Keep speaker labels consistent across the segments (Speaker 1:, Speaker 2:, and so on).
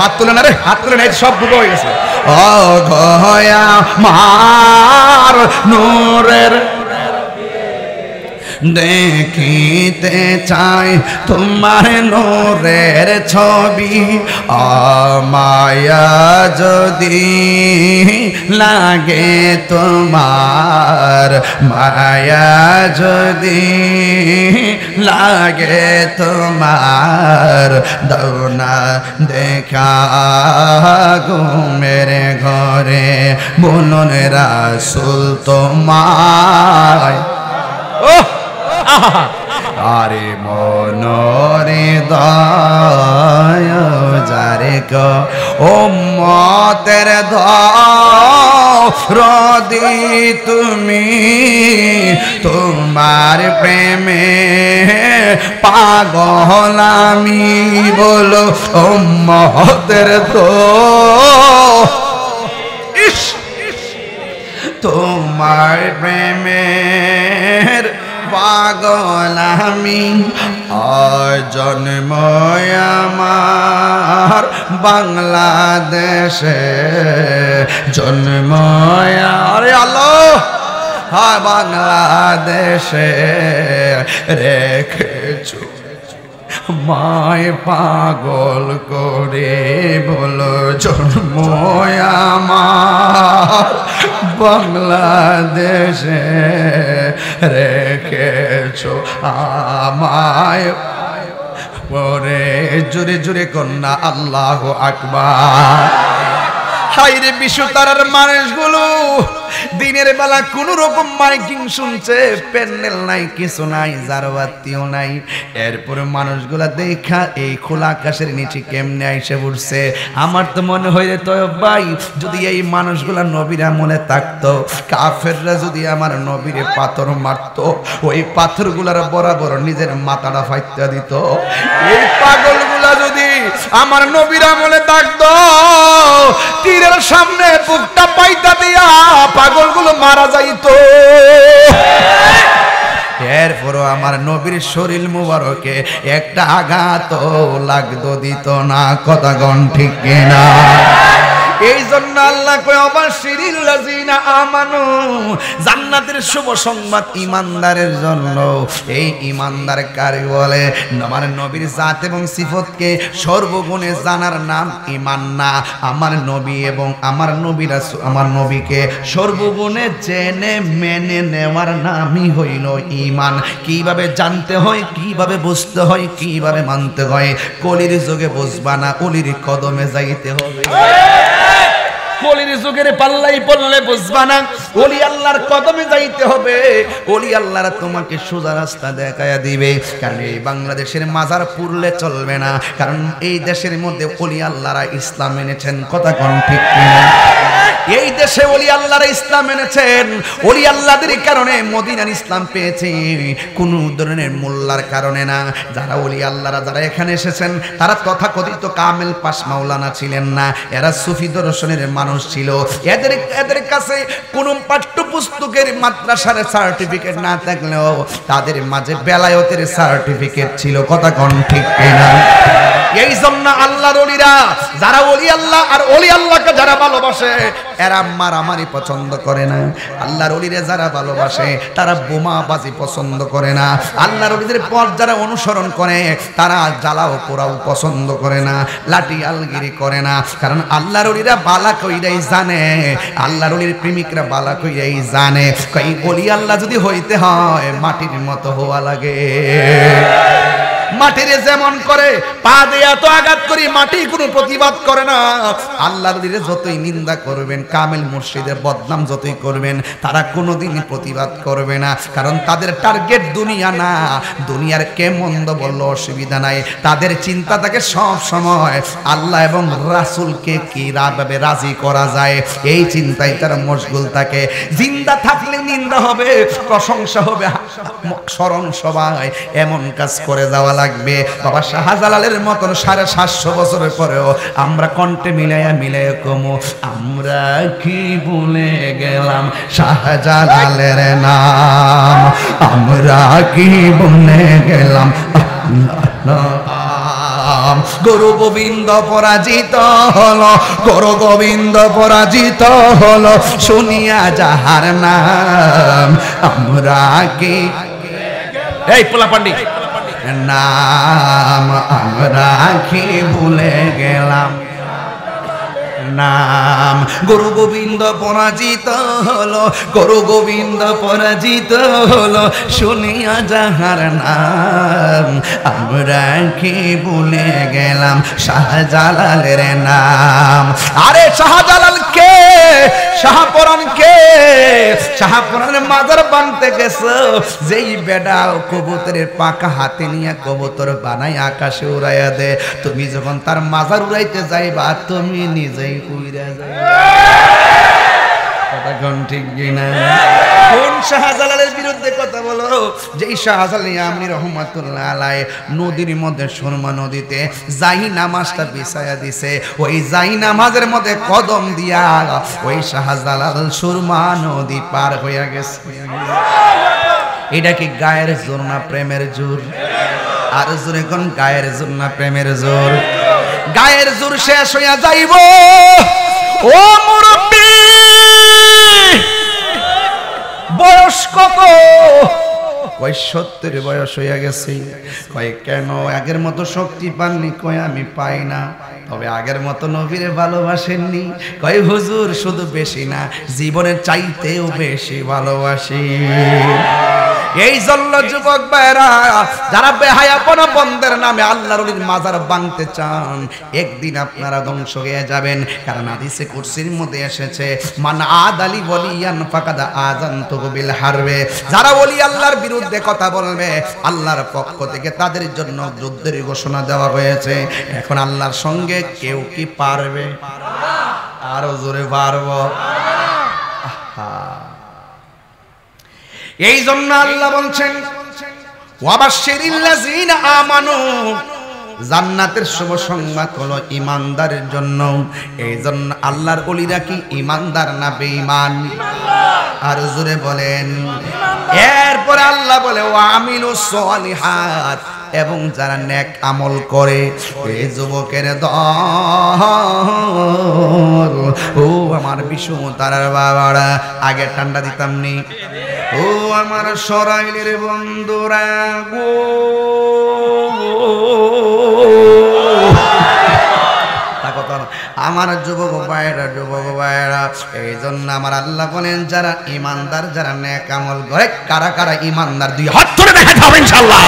Speaker 1: হাত তুলে না রে, হাত তুলে না, এই সব বুঝে হয়ে গেছে। ও গয়া মার নূরের দেখিতে চাই তোমার নূরের ছবি, মায়া যদি লাগে তোমার, মায়া যদি লাগে তোমার, দাও না দেখা ঘুমের ঘরে বলুন রাসূল তোমায়। আরে মনরে দয় যারে গো ও মতের ধরদি তুমি, তোমার প্রেমে পাগল আমি বলো ও মতের তো তোমার প্রেমের পাগল আমি, জন্ম আমার বাংলাদেশে, জন্ম আরে আল্লাহ হ্যাঁ বাংলাদেশে রেখেছো মায় পাগল করে বলো জন্ম আমার বাংলাদেশে রেখেছো আমায় পরে। জোরে জোরে কন্যা আল্লাহু আকবার। হাইরে বিশ্ব তারার মানুষগুলো দিনের বেলা কোন রকম মাইকিং শুনছে, প্যান্ডেল নাই, কিছু নাই, জারবাতিও নাই, এরপরে মানুষগুলা দেখা এই খোলা আকাশের নিচে কেমনে আইসে পড়ছে। আমার তো মনে হয় রে তয়ব ভাই, যদি এই মানুষগুলা নবীর আমলে থাকতো, কাফেররা যদি আমার নবীরে পাথর মারতো, ওই পাথরগুলার বরাবর নিজের মাথাটা ফাইত্যা দিত। এই পাগলগুলা যদি আমার নবীর আমলে থাকতো, তীরের সামনে বুকটা পাইতা দিয়া পাগলগুলো মারা যাইতো। এরপরও আমার নবীর শরীর মুবারকে একটা আঘাত লাগতো দিত না। কথা গণ ঠিক কিনা? এই জন্য আল্লাহ কয় অবাশিরিল লাযিনা আমানু, জান্নাতের শুভ সংবাদ ইমানদারের জন্য। এই ইমানদার কারে বলে? আমার নবীর জাত এবং সিফতকে সর্বগুণে জানার নাম ঈমান না, আমার নবী এবং আমার নবী রাসূল আমার নবীকে সর্বগুণে জেনে মেনে নেওয়ার নামই হইল ঈমান। কিভাবে জানতে হয়, কিভাবে বুঝতে হয়, কিভাবে মানতে হয়, কলির যুগে বুঝবা না, অলির কদমে যাইতে হবে। কলির যুগের পাল্লাই পড়লে বুঝবা না, ওলি আল্লাহর কদমে যাইতে হবে। ওলি আল্লাহরা তোমাকে সোজা রাস্তা দেখায়া দিবে। কারণ এই বাংলাদেশের মাজার পুরলে চলবে না, কারণ এই দেশের মধ্যে ওলি আল্লাহরা ইসলাম এনেছেন। কথা কোন ঠিক কিনা? এই দেশে ওলি আল্লাহরা ইসলাম এনেছেন। ওলি আল্লাহদের কারণে মদিনার ইসলাম পেয়েছে, কোন ধরনের মোল্লার কারণে না। যারা ওলি আল্লাহরা যারা এখানে এসেছেন, তারা তথাকথিত কামেল পাশ মাওলানা ছিলেন না, এরা সুফি দর্শনের মানুষ ছিল। এদের কাছে কোন পাঠ্যপুস্তকের মাদ্রাসার সার্টিফিকেট না থাকলেও তাদের মাঝে বেলায়েতের সার্টিফিকেট ছিল। কথা কোন ঠিক কিনা? এই জন্য আল্লাহর ওলিরা, যারা ওলি আল্লাহ আর ওলি আল্লাহকে যারা ভালোবাসে, এরা মারামারি পছন্দ করে না। আল্লাহর ওলিরে যারা ভালোবাসে, তারা বোমাবাজি পছন্দ করে না। আল্লাহর ওলিদের পথ যারা অনুসরণ করে, তারা জ্বালাও পোড়াও পছন্দ করে না, লাঠি আলগিরি করে না। কারণ আল্লাহর ওলিরা বালা কইরাই জানে, আল্লাহর ওলির প্রেমিকরা বালা কইরাই জানে, কই ওলি আল্লাহ যদি হইতে হয় মাটির মতো হওয়া লাগে। মাটিরে যেমন করে পা দিয়ে এত আঘাত করি, মাটি কোনো প্রতিবাদ করে না। আল্লাহর দিলে যতই নিন্দা করবেন, কামেল মুর্শিদের বদনাম যতই করবেন, তারা কোনোদিনই প্রতিবাদ করবে না। কারণ তাদের টার্গেট দুনিয়া না, দুনিয়ার কে মন্দ বললো অসুবিধা নাই। তাদের চিন্তা থাকে সব সময় আল্লাহ এবং রাসূলকে কিভাবে রাজি করা যায়, এই চিন্তায় তারা মশগুল থাকে। জিন্দা থাকলে নিন্দা হবে, প্রশংসা হবে, স্মরণ সবাই এমন কাজ করে যাওয়া লাগবে। বাবা শাহজালালের মতন 750 বছরের পরেও আমরা কণ্ঠে মিলাইয়া কমু, আমরা কি ভুলে গেলাম শাহজালালের নাম, আমরা কি ভুলে গেলাম গুরু গোবিন্দ পরাজিত হলো, গুরু গোবিন্দ পরাজিত হলো, শুনিয়া যাহার নাম আমরা কি এই পোলা পান্ডি নাম আমরা কি ভুলে গেলাম নাম। গুরু গোবিন্দ পরাজিত হলো, গুরু গোবিন্দ পরাজিত হলো, শুনিয়া যাহার নাম আমরা কি ভুলে গেলাম শাহজালালের নাম। আরে শাহজালাল কে? শাহপরান কে? শাহপরানের মাজার বানতে গেছো, যেই বেডা কবুতরের পাকা হাতে নিয়ে কবুতর বানাই আকাশে উড়াইয়া দে, তুমি যখন তার মাজার উড়াইতে যাইবা তুমি নিজেই উইরা যাইবা। কথা কোন ঠিক কিনা? কোন শাহজালালের বিরুদ্ধে কথা বলো? যেই শাহজালাল ইয়ামনি রহমাতুল্লাহ আলাইহি নদীর মধ্যে সুরমা নদীতে যাই নামাজটা বিছায়া দিছে, ওই যাই নামাজের মধ্যে কদম দিয়া ওই শাহজালাল সুরমা নদী পার হইয়া গেছে। এটা কি গায়ের জোর না প্রেমের জোর? আর জোরে কোন গায়ের জোর না প্রেমের জোর? গায়ের জোর শেষ হইয়া যাইব। ও মুরব্বি বয়স কত? কয় 70 বয়স হইয়া গেছে। কয় কেন আগের মতো শক্তি পাননি? কয় আমি পাই না, তবে আগের মতো নবীরে ভালোবাসেননি। কয় হুজুর শুধু বেশি না, জীবনের চাইতেও বেশি ভালোবাসি। এই জন্য যুবক ভাইরা যারা বেহায়াপনা বন্ধের নামে আল্লাহর ওলির মাজার ভাঙতে চান, একদিন আপনারা ধ্বংস হয়ে যাবেন। কারণ হাদিসে কুরসির মধ্যে এসেছে মান আদালি ওয়ালিয়ান ফাকাদ আযানতুহু বিল হারবে। যারা ওলি আল্লাহর বিরুদ্ধে কথা বলবে আল্লাহর পক্ষ থেকে তাদের জন্য যুদ্ধের ঘোষণা দেওয়া হয়েছে। এখন আল্লাহর সঙ্গে কেউ কি পারবে? আরো জোরে পারবো? এই জন্য আল্লাহ বলছেন ওয়াবাশশিরিল্লাযিনা আমানু, জান্নাতের শুভ সংবাদ হলো ঈমানদারের জন্য। এই জন্য আল্লাহর ওলিরা কি ঈমানদার না বেঈমান? আর জোরে বলেন। এরপর আল্লাহ বলে ওয়া আমিলুস সলিহাত, এবং যারা নেক আমল করে। এই যুবকের দল, ও আমার বিষ্ণু তারার বাবারা, আগে ঠান্ডা দিতাম নি। ও আমার সরাইলের বন্ধুরা গো, আমার যুবক ভাইয়েরা, এই জন্য আমার আল্লাহ বলেন যারা ইমানদার, যারা নেক আমল করে। কারা কারা ইমানদার? দুই হাত ধরে দেখাতে হবে ইনশাআল্লাহ।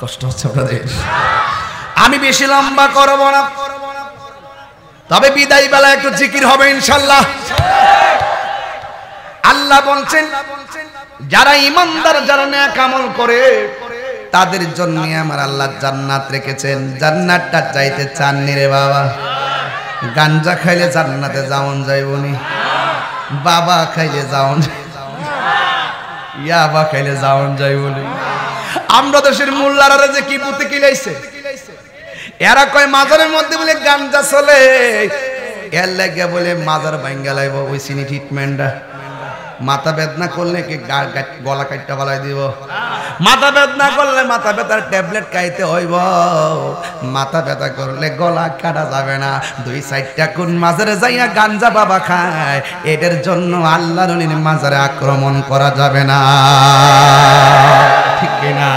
Speaker 1: কষ্ট হচ্ছে আপনাদের, আমি বেশি লম্বা করব না, তবে বিদায় বেলা একটু জিকির হবে ইনশাআল্লাহ। আল্লাহ বলছেন যারা ইমানদার, যারা নেক আমল করে তাদের জন্য আমার আল্লাহ জান্নাত রেখেছেন। জান্নাতটা চাইতে চাননি রে বাবা? গাঞ্জা খাইলে জান্নাতে যাওন যাইবনি, বাবা খাইলে যাওন, ইয়াবা খাইলে যাওন যাইবনি। আমরা দেশের মোল্লারা যে কি পুঁতে কিলাইছে, এরা কয় মাজারের মধ্যে বলে গাঞ্জা চলে, এর লাগে বলে মাজার ভাঙ্গা লাইব। ওই সিনি ট্রিটমেন্টটা মাথা বেদনা করলে কি গলা কাটটা বলাই দিব? মাথা বেদনা করলে মাথা ব্যথার ট্যাবলেট খাইতে হইব, মাথা ব্যথা করলে গলা কাটা যাবে না। দুই সাইডটা কোন মাজারে যাইয়া গাঞ্জা বাবা খায়, এদের জন্য আল্লাহর ওলির মাজারে আক্রমণ করা যাবে না, ঠিক কিনা?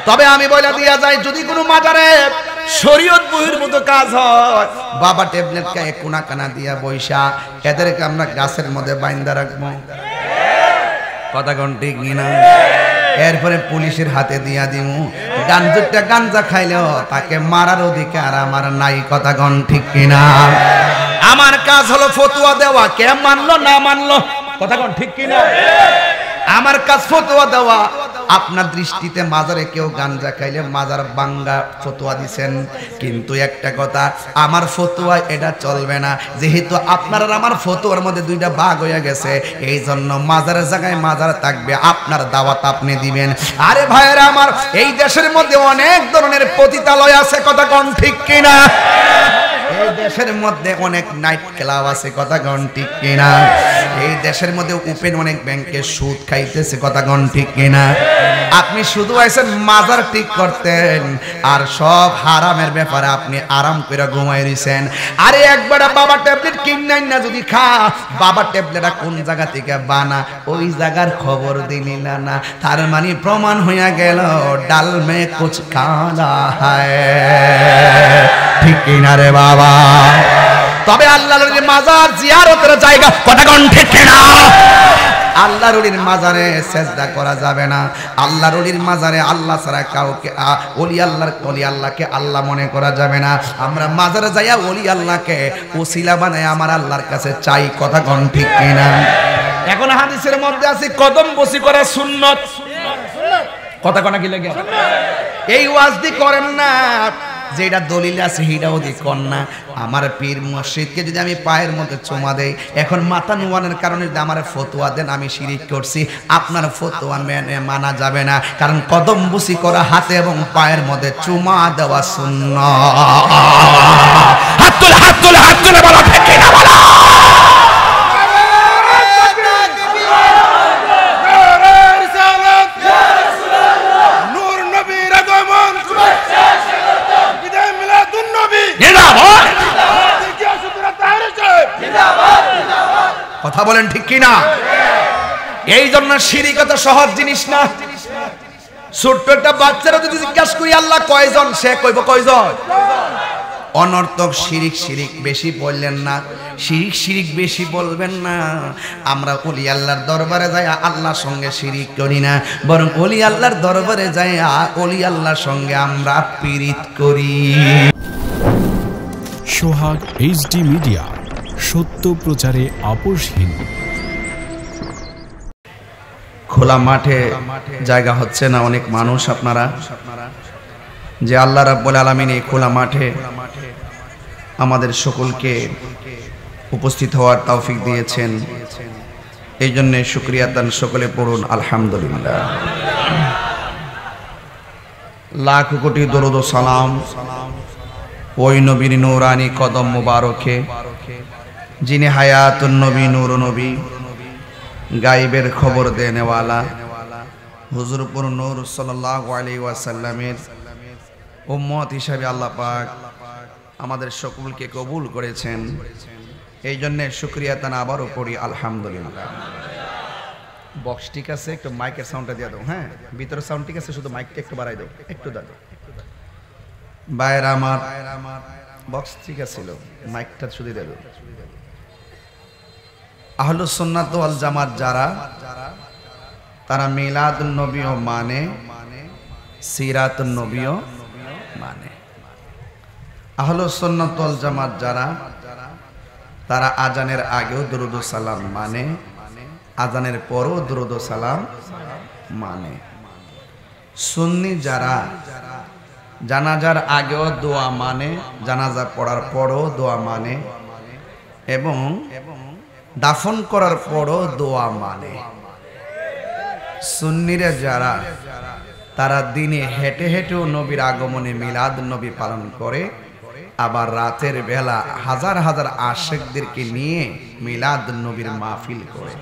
Speaker 1: তবে আমি বলে দিয়া যাই, যদি কোনো মাজারে শরীয়ত বহির্ভূত কাজ হয়, বাবা ট্যাবলেট খায় কোনা কানা দিয়া বৈশা, এদেরকে আমরা গাছের মধ্যে বাইন্দা রাখবো। কথা কোন ঠিক কিনা? এরপরে পুলিশের হাতে দিয়া দিমু। গাঞ্জুরটা গাঞ্জা খাইলেও তাকে মারার অধিকার আমার নাই। কথা কোন ঠিক কিনা? আমার কাজ হলো ফতোয়া দেওয়া, কে মানলো না মানলো। কথা কোন ঠিক কিনা? আমার কাজ ফতোয়া দেওয়া, আপনার দৃষ্টিতে মাজারে কেউ গাঞ্জা খাইলে মাজার বাঙ্গা ফতোয়া দিছেন, কিন্তু একটা কথা, আমার ফতোয়া এটা চলবে না। যেহেতু আপনার আর আমার ফতোয়ার মধ্যে দুইটা ভাগ হয়ে গেছে, এই জন্য মাজারের জায়গায় মাজার থাকবে, আপনার দাওয়াত আপনি দিবেন। আরে ভাইয়েরা আমার, এই দেশের মধ্যে অনেক ধরনের পতিতালয় আছে, কথা কোন ঠিক কিনা? এই দেশের মধ্যে অনেক নাইট ক্লাব আছে, কথা কোন ঠিক কিনা? এই দেশের মধ্যে ওপেন অনেক ব্যাংকে সুদ খাইতেছে, কথা কোন ঠিক কিনা? আপনি শুধু আইছেন মাজার ঠিক করতেন, আর সব হারামের ব্যাপারে আপনি আরাম করে ঘুমাই রইছেন। আরে একবার বাবা ট্যাবলেট কিনাই না যদি খা, বাবা ট্যাবলেটটা কোন জায়গা থেকে বানা ওই জায়গার খবর দিলি না, তার মানে প্রমাণ হইয়া গেল ডাল মে কুছ কালা হায়, ঠিক কিনা রে বাবা? তবে আল্লাহর ওলির মাজার জিয়ারতের জায়গা, কথা কোন ঠিক কিনা? আল্লাহর ওলির মাজারে সেজদা করা যাবে না। আল্লাহর ওলির মাজারে আল্লাহ ছাড়া কাউকে ওলি আল্লাহকে আল্লাহ মনে করা যাবে না। আমরা মাজারে যাইয়া ওলি আল্লাহকে ওসিলা বানায় আমার আল্লাহর কাছে চাই, কথা কোন ঠিক কিনা? এখন হাদিসের মধ্যে আছে কদম বসি করা সুন্নত, কথা কোন কি লাগে? এই ওয়াজদি করেন না, যেটা দলিল আছে সেটাও দি কর না। আমার পীর মুর্শিদকে যদি আমি পায়ের মধ্যে চুমা দেই, এখন মাথা নুয়ানোর কারণে যদি আমার ফতোয়া দেন আমি শিরিক করছি, আপনার ফতোয়া মেনে মানা যাবে না, কারণ কদম বুসি করা হাতে এবং পায়ের মধ্যে চুমা দেওয়া সুন্নাত। হাত তুলে হাত তুলে হাত তুলে বলো, ঠিক কিনা বলো? কথা বলেন ঠিক কিনা? এই জন্য শিরিক এত সহজ জিনিস না। ছোট্ট একটা বাচ্চারা যদি জিজ্ঞাসা করি আল্লাহ কয়জন, সে কইব কয়জন? অনর্থক শিরিক শিরিক বেশি বললেন না, শিরিক বেশি বলবেন না। আমরা ওলি আল্লাহর দরবারে যাই আল্লাহর সঙ্গে শিরিক করি না, বরং ওলি আল্লাহর দরবারে যাই ওলি আল্লাহর সঙ্গে আমরা পীড়িত করি।
Speaker 2: সোহাগ এইচডি মিডিয়া, সত্য প্রচারে আপোষহীন।
Speaker 1: খোলা মাঠে জায়গা হচ্ছে না, অনেক মানুষ আপনারা যে আল্লাহ রাব্বুল আলামিন এই খোলা মাঠে আমাদের সকলকে উপস্থিত হওয়ার তৌফিক দিয়েছেন, এই জন্য শুকরিয়া দান সকলে পড়ুন আলহামদুলিল্লাহ। লাখ কোটি দরুদ ও সালাম ওই নবীর নূরানি কদম মুবারকে, যিনি হায়াতুন নবী নূর নবী, গায়েবের খবর দেনেওয়ালা, হুজুরপুর নূর সাল্লাল্লাহু আলাইহি ওয়াসাল্লামের উম্মত হিসাবে আল্লাহ পাক আমাদের সকলকে কবুল করেছেন, এই জন্য শুকরিয়া তান আবারও পড়ি আলহামদুলিল্লাহ। বক্স ঠিক আছে, একটু মাইকের সাউন্ডটা দিয়ে দাও। হ্যাঁ, ভিতরের সাউন্ড ঠিক আছে, শুধু মাইকটা একটু বাড়াই দাও, একটু দাও। বাইরে আমার বক্স ঠিক আছিল, মাইকটা শুধু দিয়ে দাও। আহলুস সুন্নাত ওয়াল জামাত যারা, তারা মিলাদুন নবীও মানে, সিরাতুন নবীও মানে। আহলুস সুন্নাত ওয়াল জামাত যারা, তারা আজানের আগেও দুরূদ ও সালাম মানে, আজানের পরও দুরূদ ও সালাম মানে। সুন্নি যারা, জানাজার আগেও দোয়া মানে, জানাজা পড়ার পরও দোয়া মানে, এবং দাফন করার পরও দোয়া মানে। সুন্নিরা যারা, তারা দিনে হেঁটে হেঁটেও নবীর আগমনে মিলাদ নবী পালন করে, আবার রাতের বেলা হাজার হাজার আশিকদেরকে নিয়ে মিলাদ নবীর মাহফিল করে।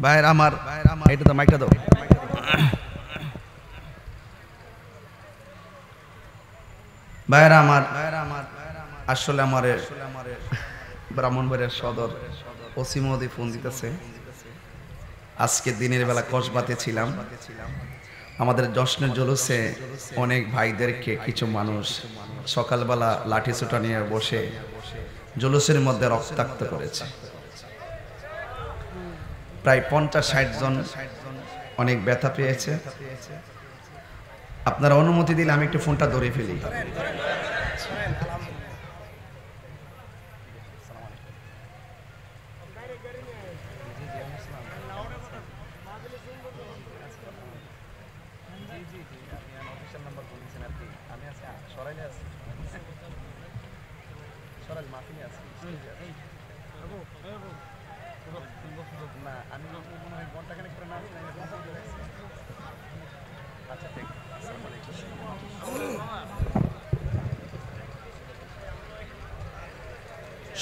Speaker 1: ভাইয়ের আমার, এটা তো মাইকটা দাও। ভাইয়ের আমার, আসলে আমার ব্রাহ্মণবাড়িয়ার সদর ওসি মহোদয় ফোন দিতেছে। আজকে দিনের বেলা কসবাতে ছিলাম, আমাদের জশ্নের জলুসে অনেক ভাইদেরকে কিছু মানুষ সকালবেলা লাঠি ছোটা নিয়ে বসে জুলুসের মধ্যে রক্তাক্ত করেছে। প্রায় 50-60 জন অনেক ব্যথা পেয়েছে। আপনারা অনুমতি দিলে আমি একটু ফোনটা ধরে ফেলি।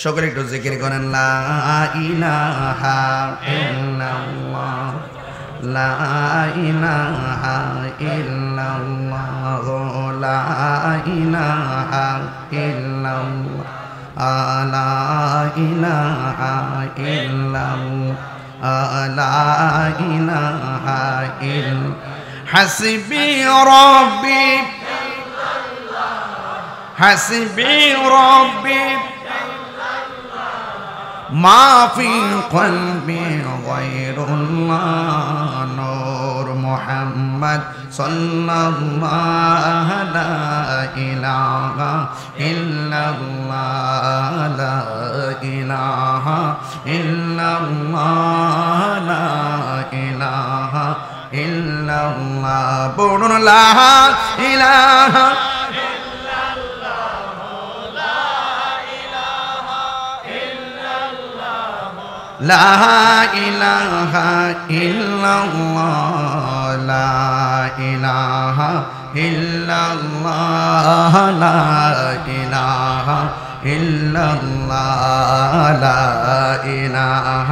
Speaker 1: সকলে একটু জিকির করেন, লা ইলাহা ইল্লাল্লাহ, লা ইলাহা ইল্লাল্লাহ, লা ইলাহা ইল্লাল্লাহ, লা ইলাহা ইল্লাল্লাহ, লা ইলাহা ইল্লাল্লাহ। হাসবি রাব্বি হাসবি রাব্বি ما في قلبي غير الله نور محمد صلى الله لا إله إلا الله لا إله إلا الله لا إله إلا الله بقول لا إله لا إله إلا الله لا إله إلا الله لا إله إلا الله لا إله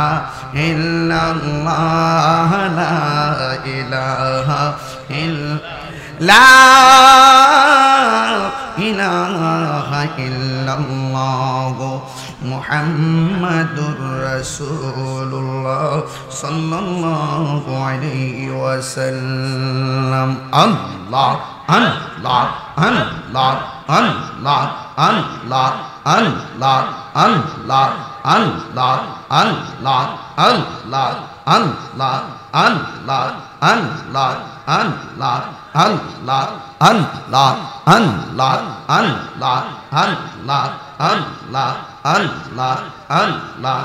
Speaker 1: إلا الله لا إله إلا لا إله إلا الله محمد رسول الله صلى الله عليه وسلم الله الله الله الله الله الله الله الله الله الله الله الله الله الله Allah Allah Allah Allah Allah Allah Allah Allah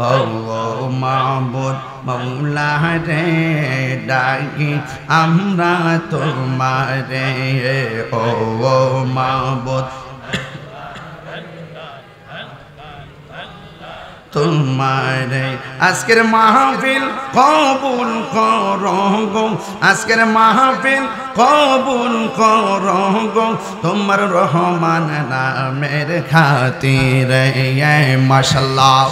Speaker 1: Oh Mahbub Maula re ডাকি আমরা তোমারে oh Mahbub তোমারে আজকের মাহফিল কবুল করো গো আজকের মাহফিল কবুল করো গো তোমার রহমান নামের খাতিরে মাশাআল্লাহ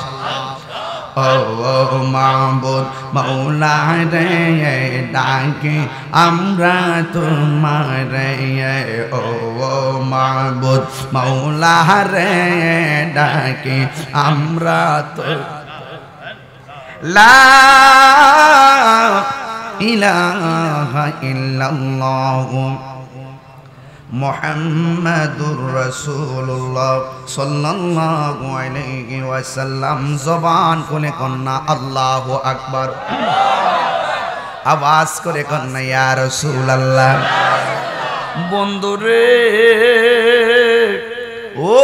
Speaker 1: ও মাহবুব মাওলা রে ডাকি আমরা তোমারে ও মাহবুব মাওলা রে ডাকি আমরা তো লা ইলাহা ইল্লাল্লাহ মুহাম্মাদুর রাসূলুল্লাহ সাল্লাল্লাহু আলাইহি ওয়াসাল্লাম জবান খুলে কন্না আল্লাহু আকবার আওয়াজ করে কন্না ইয়া রাসূলুল্লাহ বন্ধুরে ও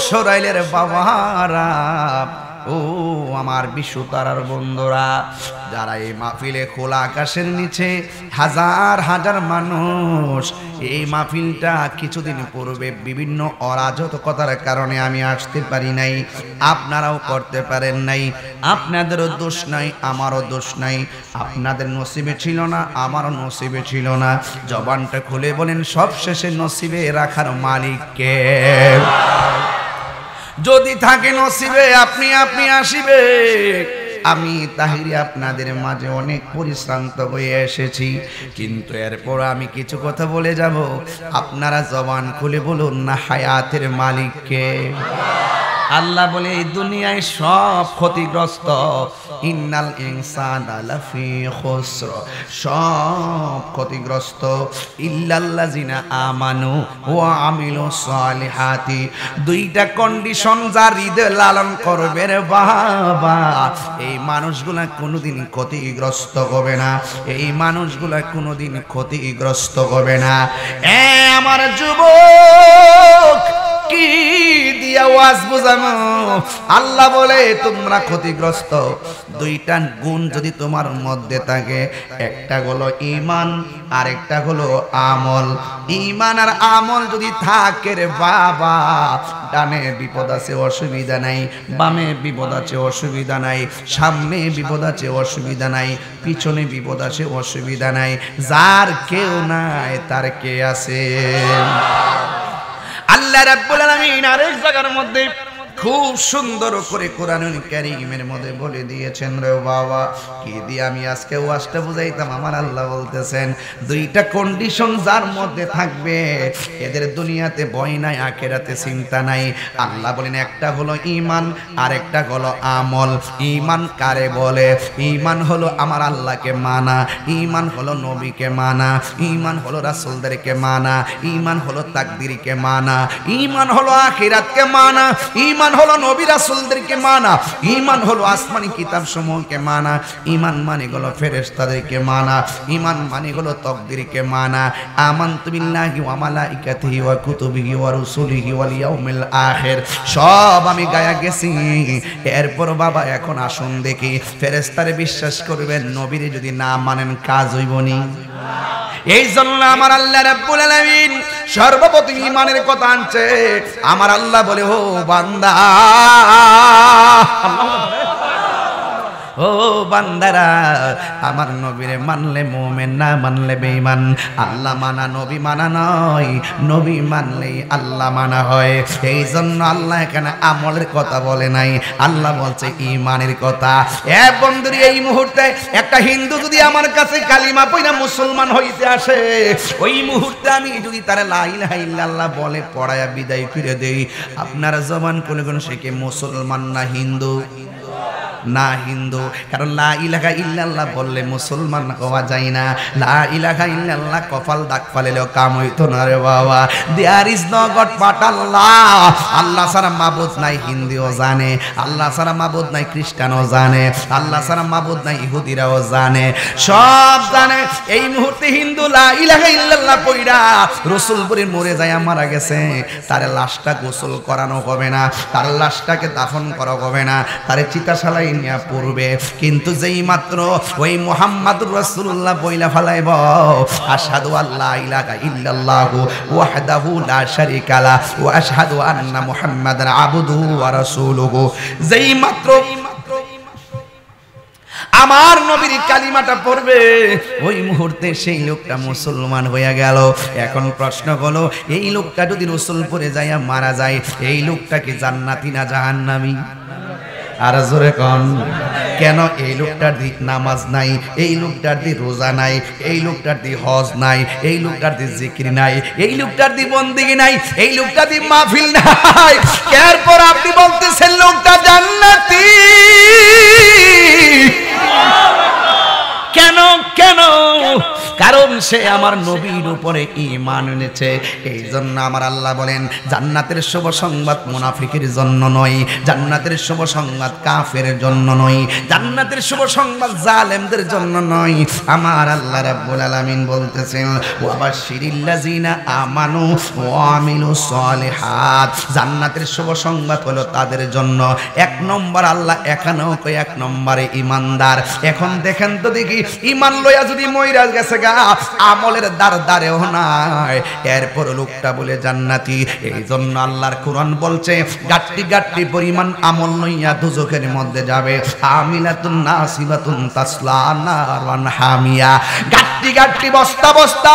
Speaker 1: সরাইলের বাবারা ও আমার বিশ্বতারার বন্ধুরা যারা এই মাহফিলে খোলা আকাশের নিচে হাজার হাজার মানুষ এই মাহফিলটা কিছুদিন পূর্বে বিভিন্ন অরাজকতার কারণে আমি আসতে পারি নাই আপনারাও করতে পারেন নাই আপনাদেরও দোষ নাই আমারও দোষ নাই আপনাদের নসিবে ছিল না আমারও নসিবে ছিল না জবানটা খুলে বলেন সবশেষে নসিবে রাখার মালিক কে যদি থাকে নসিবে আপনি আপনি আসিবে আমি তাহিরি আপনাদের মাঝে অনেক পরিশ্রান্ত হয়ে এসেছি কিন্তু এরপর আমি কিছু কথা বলে যাব আপনারা জবান খুলে বলুন না হায়াতের মালিক কে আল্লাহ বলে এই দুনিয়ায় সব ক্ষতিগ্রস্ত ইন্নাল ইনসানা লাফি খুসর, সব ক্ষতিগ্রস্ত, ইল্লাল্লাযিনা আমানু ওয়া আমিলুস সালিহাতি। দুইটা কন্ডিশন যার হৃদয়ে লালন করবে রে বাবা, এই মানুষগুলা কোনোদিন ক্ষতিগ্রস্ত হবে না, এই মানুষগুলা কোনোদিন ক্ষতিগ্রস্ত হবে না। আমার যুবক, কি দিয়া ওয়াজ বুঝানো? আল্লাহ বলে তোমরা ক্ষতিগ্রস্ত। দুইটা গুণ যদি তোমার মধ্যে থাকে, একটা হলো ঈমান আর একটা হলো আমল। ঈমান আর আমল যদি থাকে রে বাবা, ডানে বিপদ আছে অসুবিধা নাই, বামে বিপদ আছে অসুবিধা নাই, সামনে বিপদ আছে অসুবিধা নাই, পিছনে বিপদ আছে অসুবিধা নাই। যার কেউ নাই তার কে আছে? আল্লাহ রাব্বুল আলামিন আরেক জায়গার মধ্যে খুব সুন্দর করে কোরআনুল কারীমের মধ্যে বলে দিয়েছেন রে বাবা। কি দিয়ে আমি আজকে ওয়াজটা বুঝাইতাম? আমার আল্লাহ বলতেছেন দুইটা কন্ডিশন যার মধ্যে থাকবে, এদের দুনিয়াতে ভয় নাই, আখিরাতে চিন্তা নাই। আল্লাহ বলেন একটা হলো ঈমান আর একটা হলো আমল। ঈমান কারে বলে? ঈমান হলো আমার আল্লাহকে মানা, ঈমান হলো নবীকে মানা, ঈমান হলো রাসূলদেরকে মানা, ঈমান হলো তাকদীরকে মানা, ঈমান হলো আখিরাতকে মানা, ঈমান হলো নবী রাসূলদেরকে মানা, ঈমান হলো আসমানি কিতাব সমূহকে মানা, ঈমান মানে হলো ফেরেশতাদেরকে মানা, ঈমান মানে হলো তাকদীরকে মানা। আমানতু বিল্লাহি ওয়া মালাইকাতিহি ওয়া কুতুবিহি ওয়া রুসুলিহি ওয়াল ইয়াউমিল আখির, সব আমি গায়া গেছি। এরপর বাবা এখন আসুন দেখি, ফেরেশতারে বিশ্বাস করবেন, নবীরে যদি না মানেন কাজ হইবনি। এই জন্য আমার আল্লাহ রাব্বুল আলামিন সর্বপ্রথম ঈমানের কথা আনছে। আমার আল্লাহ বলে, ও বান্দা, ও বান্দারা, আমার নবীরে মানলে মুমিন, না মানলে বেঈমান। আল্লাহ মানা নবী মানা নয়, নবী মানলেই আল্লাহ মানা হয়। এই জন্য আল্লাহ এখানে আমলের কথা বলে নাই, আল্লাহ বলছে ঈমানের কথা। এ বন্ধুরে, এই মুহূর্তে একটা হিন্দু যদি আমার কাছে কালিমা পড়া মুসলমান হইতে আসে, ওই মুহূর্তে আমি যদি তার লা ইলাহা ইল্লাল্লাহ বলে পড়ায়া বিদায় ফিরে দেই, আপনার জবান কোন কোন সে কি মুসলমান না হিন্দু? না হিন্দু। কারণ লা ইলাহা ইল্লাল্লাহ বললে মুসলমান হওয়া যায় না। লা ইলাহা ইল্লাল্লাহ কপাল দাগ ফালেলেও কাম হইতো না রে বাবা। There is no god but Allah. আল্লাহ ছাড়া মাবুদ নাই, হিন্দুও জানে। আল্লাহ ছাড়া মাবুদ নাই, খ্রিস্টানও জানে। আল্লাহ ছাড়া মাবুদ নাই, ইহুদিরাও জানে, সব জানে। এই মুহূর্তে হিন্দু লা ইলাহা ইল্লাল্লাহ পয়রা রসুলপুরে মরে যায়, মারা গেছে, তার লাশটা গোসল করানো হবে না, তার লাশটাকে দাফন করা হবে না, তার চিতাশালায় নিয়া পড়বে। কিন্তু যেই মাত্র ওই মুহাম্মাদুর রাসূলুল্লাহ বইলা ফেলাইব, আশহাদু আল্লা ইলাহা ইল্লাল্লাহু ওয়াহদাহু লা শারীকা লা ওয়া আশহাদু আন্না মুহাম্মাদান আবদুহু ওয়া রাসূলুহু, যেই মাত্র আমার নবীর কালিমাটা পড়বে, ওই মুহূর্তে সেই লোকটা মুসলমান হয়ে গেল। এখন প্রশ্ন হলো, এই লোকটা যদি রসুলপুরে যাইয়া মারা যায়, এই লোকটা কি জান্নাতি না জাহান্নামী? আর জোরে কোন, কেন? এই লোকটার দিক নামাজ নাই, এই লোকটার দিক রোজা নাই, এই লোকটার দিক হজ নাই, এই লোকটার দিক জিকির নাই, এই লোকটার দিক বন্দেগী নাই, এই লোকটার দিক মাহফিল নাই। এরপর আপনি বলতেছেন লোকটা জান্নাতি। কেন? কেন? কারণ সে আমার নবীর উপরে ঈমান এনেছে। এই জন্য আমার আল্লাহ বলেন, জান্নাতের শুভ সংবাদ মুনাফিকের জন্য নয়, জান্নাতের শুভ সংবাদ কাফেরের জন্য নয়, জান্নাতের শুভ সংবাদ জালেমদের জন্য নয়। আমার আল্লাহ রাব্বুল আলামিন বলতেছেন, ওয়া বাশশিরিল্লাযিনা আমানু ওয়া আমিলুস সালিহাত, জান্নাতের শুভ সংবাদ হলো তাদের জন্য। এক নম্বর আল্লাহ এখানেও কই, এক নম্বরে ঈমানদার। এখন দেখেন তো দেখি, ঈমান লইয়া যদি মইরা গেছে গা, আমলের দ্বার দ্বারেও নাই, এরপর লোকটা বলে জান্নাতি। এই জন্য আল্লাহর কোরআন বলছে, গাট্টি গাট্টি পরিমাণ আমল লইয়া দুজখের মধ্যে যাবে, আমিলাতুন নাসিবাতুন তাসলা নারান হামিয়া। গাট্টি গাট্টি বস্তা বস্তা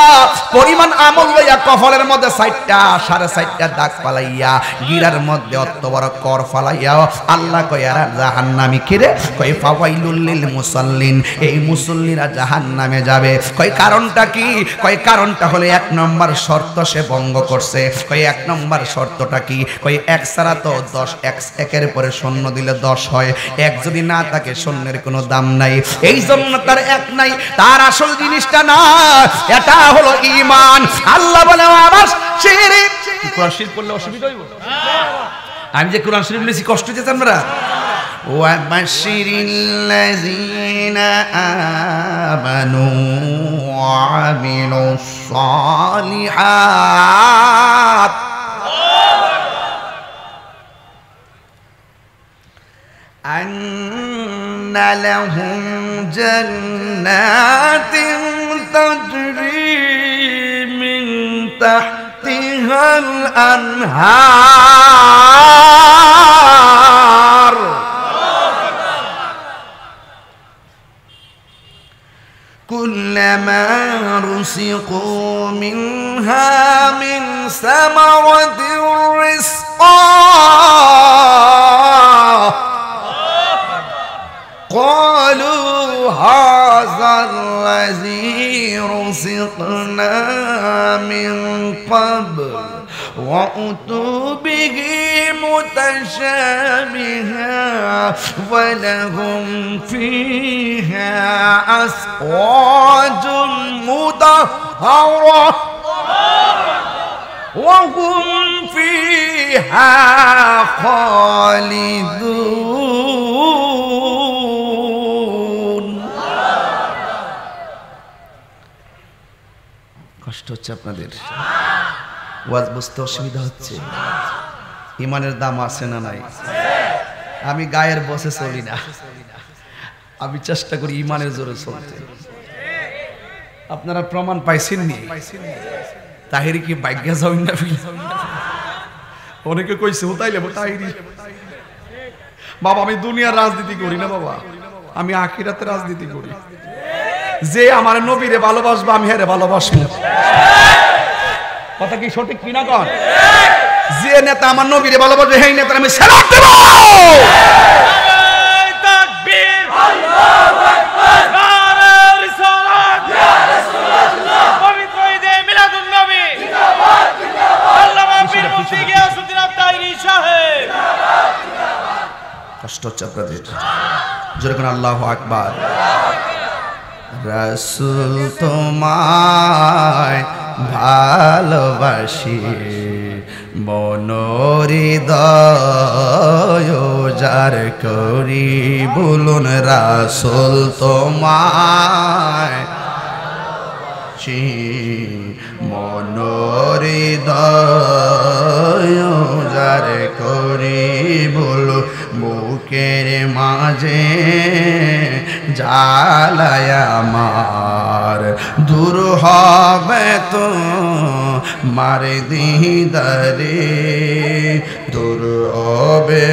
Speaker 1: পরিমাণ আমল লইয়া কফলের মধ্যে 4টা 4.5টা দাগ ফালাইয়া, গিরার মধ্যে অত বড় কর ফালাইয়া আল্লাহ কয় আর জাহান্নামী। কিরে? কয় ফাওয়াইলুল লিল মুসাল্লিন, এই মুসল্লি মুসল্লিরা জাহান্নামে যাবে। কয় কারণটা কি? কয় কারণটা হলো 1 নম্বর শর্ত সে ভঙ্গ করছে। কয় 1 নম্বর শর্তটা কি? কয় 1 ছাড়া তো 10, 1-এর পরে শূন্য দিলে 10 হয়, 1 যদি না থাকে শূন্যের কোনো দাম নাই। এই জন্য তার 1 নাই, তার আসল জিনিসটা না, এটা হলো ঈমান। আল্লাহ বলে আমার শিরিক। কোরআন শরীফ পড়লে অসুবিধা হইব? আমি যে কোরআন শরীফ বলেছি কষ্ট হচ্ছে আমরা। وَبَشِّرِ الَّذِينَ آمَنُوا وَعَمِلُوا الصَّالِحَاتِ أَنَّ لَهُمْ جَنَّاتٍ تَجْرِي مِنْ تَحْتِهَا الْأَنْهَارُ كلما رزقوا منها من ثمرة رزقا قالوا هذا الذي رزقنا من قبل وأتوا به متشابها ولهم فيها أزواج مطهرة وهم فيها خالدون কষ্ট হচ্ছে আপনাদের? ওয়াজ বুঝতে অসুবিধা হচ্ছে? ইমানের দাম আছে না নাই? আমি গায়ের বসে চলি না, আমি চেষ্টা করি ইমানের জোরে চলতে। আপনারা প্রমাণ পাইছেন নি? তাহিরি কি ভাগ্য যাওই না? অনেকে কইছে হতাইলে তাহিরি। বাবা আমি দুনিয়ার রাজনীতি করি না বাবা, আমি আখিরাতে রাজনীতি করি। যে আমার নবীরে ভালোবাসবে আমি হেরে ভালোবাসবো। কথা কি সঠিক কিনা কন? যে নেতা আমার নবীরে ভালোবাসবে সেই নেতা আমি সালাত দেব। তাকবীর, আল্লাহু আকবার, নারে রিসালাত, ইয়া রাসূলুল্লাহ, পবিত্র ঈদে মিলাদুন নবী জিন্দাবাদ জিন্দাবাদ, আল্লামা পীর মুফতি গিয়াসউদ্দিন আত্তাইরি সাহেব জিন্দাবাদ জিন্দাবাদ। কষ্ট হচ্ছে আপনাদের? জোরে কোন আল্লাহু আকবার। রাসূল তোমায় ভালোবাসি মনোহৃদয় যার করি, বলুন রাসূল তোমায় মনোহৃদয় যার করি, বলুন বুকের মাঝে জ্বালায় আমার, দূর হবে তো মারে দিদারে, দূর হবে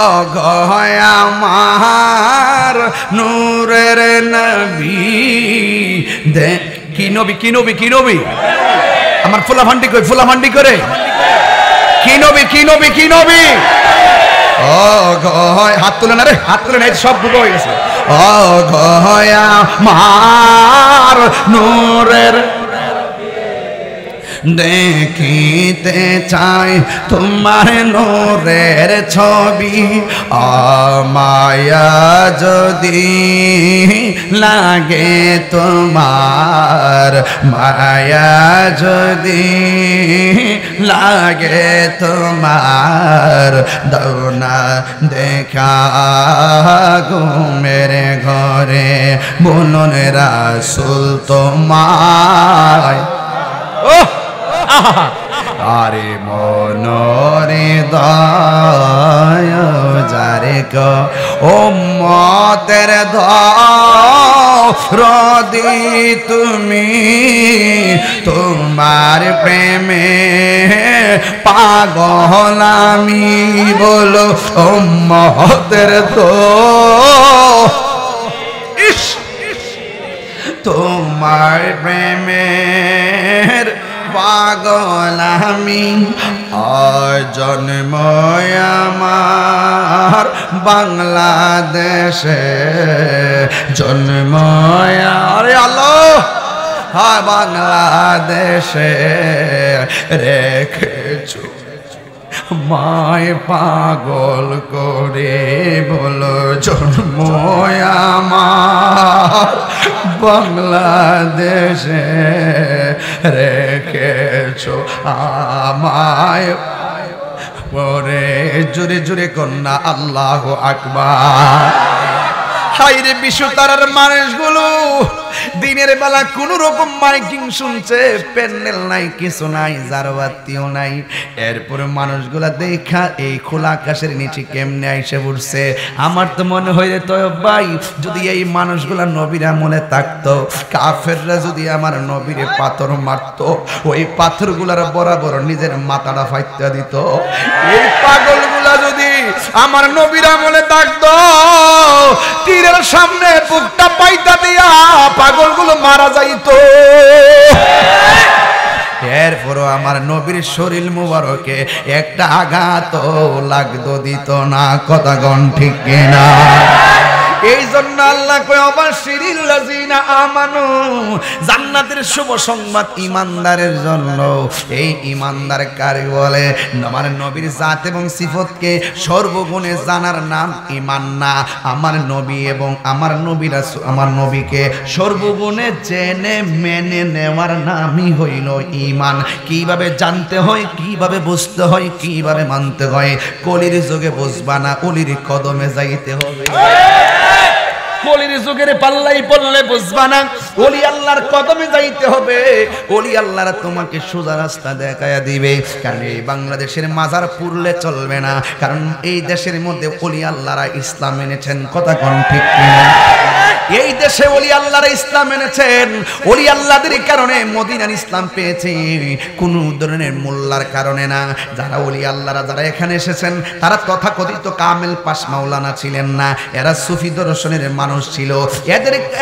Speaker 1: অগয় আমার নূরের নবী। দে কি নবী, কি নবী, কি নবী? আমার ফুলা ভান্ডি কই, ফুলা ভান্ডি করে কি নবী, কি নবী, কি নবী? অগয় হাত তুলে না রে, হাত তুলে না, সব বুঝে হয়ে গেছে। অগয় আমার নূরের দেখিতে চাই তোমার নূরের ছবি, আমায়া যদি লাগে তোমার, মায়া যদি লাগে তোমার, দাও না দেখা ঘুমের ঘরে, বলুন রাসূল তোমায় আরে মনোহৃদয় যারে কো উম্মতের দরদি তুমি, তোমার প্রেমে পাগল আমি, বলো উম্মতের তোমার প্রেমের পাগল আমি জন্ম আমার বাংলাদেশে জন্ম আরে আল্লাহ হ্যাঁ বাংলাদেশে রেখেছো মায় পাগল করে বলো জন্ম আমার বাংলাদেশে রেখেছো আমায় পরে জোরে জোরে কন্যা আল্লাহু আকবার। হাইরে বিশ্ব তারার মানুষগুলো দিনের বেলা কোন রকম মাইকিং শুনছে, প্যান্ডেল নাই, কিছু নাই, জারবাতিও নাই। এরপরে মানুষগুলা দেখা এই খোলা আকাশের নিচে কেমনে আইসে পড়ছে। আমার তো মনে হয় রে তো ভাই, যদি এই মানুষগুলা নবীর আমলে থাকতো, কাফেররা যদি আমার নবীরে পাথর মারতো, ওই পাথরগুলার বরাবর নিজের মাথাটা ফাইত্যা দিত। এই পাগলগুলা যদি আমার নবীর আমলে থাকতো, তীরের সামনে বুকটা পাইতা দিয়া পাগলগুলো মারা যাইতো। এরপরও আমার নবীর শরীর মুবারকে একটা আঘাত লাগতো দিত না। কথা গণ ঠিক কিনা? এই জন্য আল্লাহ কয় অবাশিরিল লাযিনা আমানু, জান্নাতের শুভ সংবাদ ইমানদারের জন্য। এই ইমানদার কারে বলে? আমার নবীর জাত এবং সিফতকে সর্বগুণে জানার নাম ঈমান না। আমার নবী এবং আমার নবীকে সর্বগুণে জেনে মেনে নেওয়ার নামই হইল ঈমান। কিভাবে জানতে হয়, কিভাবে বুঝতে হয়, কিভাবে মানতে হয়, কলির যুগে বুঝবা না, কলির কদমে যাইতে হবে। কলির যুগের পাল্লাই পড়লে বুঝবা না, ওলি আল্লাহর কদমে যাইতে হবে। ওলি আল্লাহরা তোমাকে সোজা রাস্তা দেখায়া দিবে। কারণ এই বাংলাদেশের মাজার পুরলে চলবে না, কারণ এই দেশের মধ্যে ওলি আল্লাহরা ইসলাম এনেছেন। কথা কোন ঠিক কিনা? এই দেশে ওলি আল্লাহরা ইসলাম এনেছেন। ওলি আল্লাহদের কারণে মদিনার ইসলাম পেয়েছে, কোন ধরনের মোল্লার কারণে না। যারা ওলি আল্লাহরা যারা এখানে এসেছেন, তারা তথাকথিত কামেল পাশ মাওলানা ছিলেন না, এরা সুফি দর্শনের মানুষ ছিল।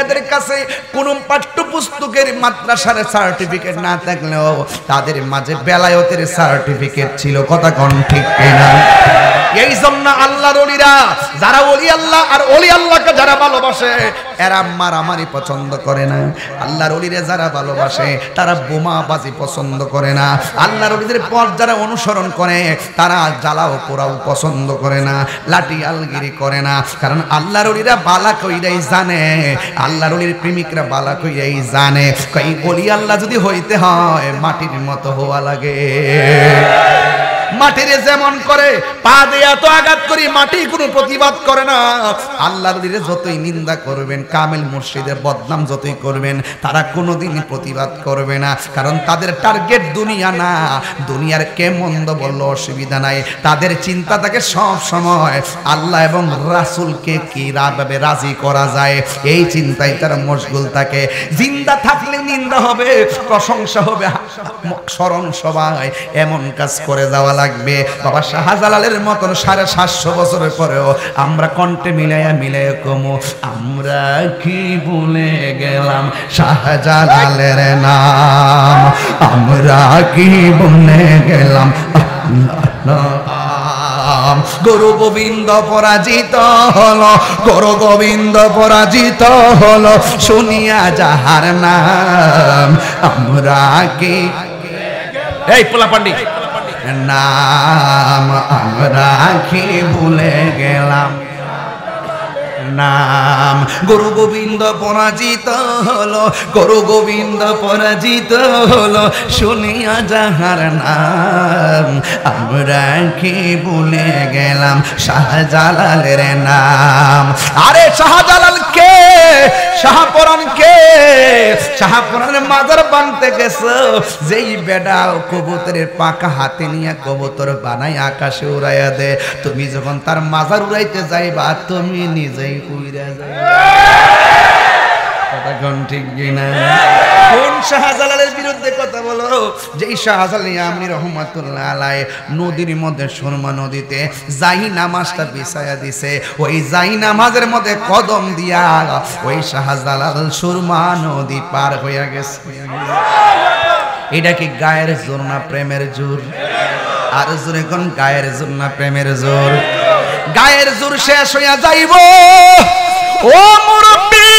Speaker 1: এদের কাছে কোন পাঠ্যপুস্তকের মাদ্রাসার সার্টিফিকেট না থাকলেও তাদের মাঝে বেলায়েতের সার্টিফিকেট ছিল। কথা কোন ঠিক কিনা? এই জন্য আল্লাহর ওলিরা, যারা ওলি আল্লাহ আর ওলি আল্লাহকে যারা ভালোবাসে, এরা মারামারি পছন্দ করে না। আল্লাহর ওলিরে যারা ভালোবাসে, তারা বোমাবাজি পছন্দ করে না। আল্লাহর ওলিদের পথ যারা অনুসরণ করে, তারা জ্বালাও পোড়াও পছন্দ করে না, লাঠি আলগিরি করে না। কারণ আল্লাহর ওলিরা বালা কইরাই জানে, আল্লাহর ওলির প্রেমিকরা বালা কইরাই জানে, কই ওলি আল্লাহ যদি হইতে হয় মাটির মতো হওয়া লাগে। মাটিরে যেমন করে পা দিয়ে এত আঘাত করি, মাটি কোনো প্রতিবাদ করে না। আল্লাহর ওলিরে যতই নিন্দা করবেন, কামেল মুর্শিদের বদনাম যতই করবেন, তারা কোনোদিন প্রতিবাদ করবে না। কারণ তাদের টার্গেট দুনিয়া না, দুনিয়ার কে মন্দ বললো অসুবিধা নাই। তাদের চিন্তা থাকে সব সময় আল্লাহ এবং রাসূলকে কিভাবে রাজি করা যায়, এই চিন্তায় তারা মশগুল থাকে। জিন্দা থাকলে নিন্দা হবে, প্রশংসা হবে, স্মরণ সবাই এমন কাজ করে যাওয়া লাগবে। বাবা শাহজালালের মতন 750 বছরের পরেও আমরা কণ্ঠে মিলাইয়া কমু, আমরা কি ভুলে গেলাম শাহজালালের নাম, আমরা কি ভুলে গেলাম গুরু গোবিন্দ পরাজিত হলো, গুরু গোবিন্দ পরাজিত হলো, শুনিয়া যাহার নাম, আমরা কি এই পোলা পান্ডি নাম আমরা কি ভুলে গেলাম নাম। গুরু গোবিন্দ পরাজিত হলো, গুরু গোবিন্দ পরাজিত হলো, শুনিয়া যাহার নাম, আমরা কি ভুলে গেলাম শাহজালালের নাম। আরে শাহজালাল কে? শাহপরান কে? শাহপরানের মাজার বানতে গেছো, যেই বেডা কবুতরের পাকা হাতে নিয়ে কবুতর বানাই আকাশে উড়াইয়া দে, তুমি যখন তার মাজার উড়াইতে যাইবা, তুমি নিজেই উইরা যাইবা। কথা কোন ঠিক কিনা? কোন শাহজালালের বিরুদ্ধে কথা বলো? যেই শাহজালাল ইয়ামনি রহমাতুল্লাহ আলাইহি নদীর মধ্যে সুরমা নদীতে যাই নামাজটা বিছায়া দিছে, ওই যাই নামাজের মধ্যে কদম দিয়া ওই শাহজালাল সুরমা নদী পার হইয়া গেছে। এটা কি গায়ের জোর না প্রেমের জোর? আর জোরে কোন গায়ের জোর না প্রেমের জোর? গায়ের জোর শেষ হইয়া যাইব ও মুরব্বি।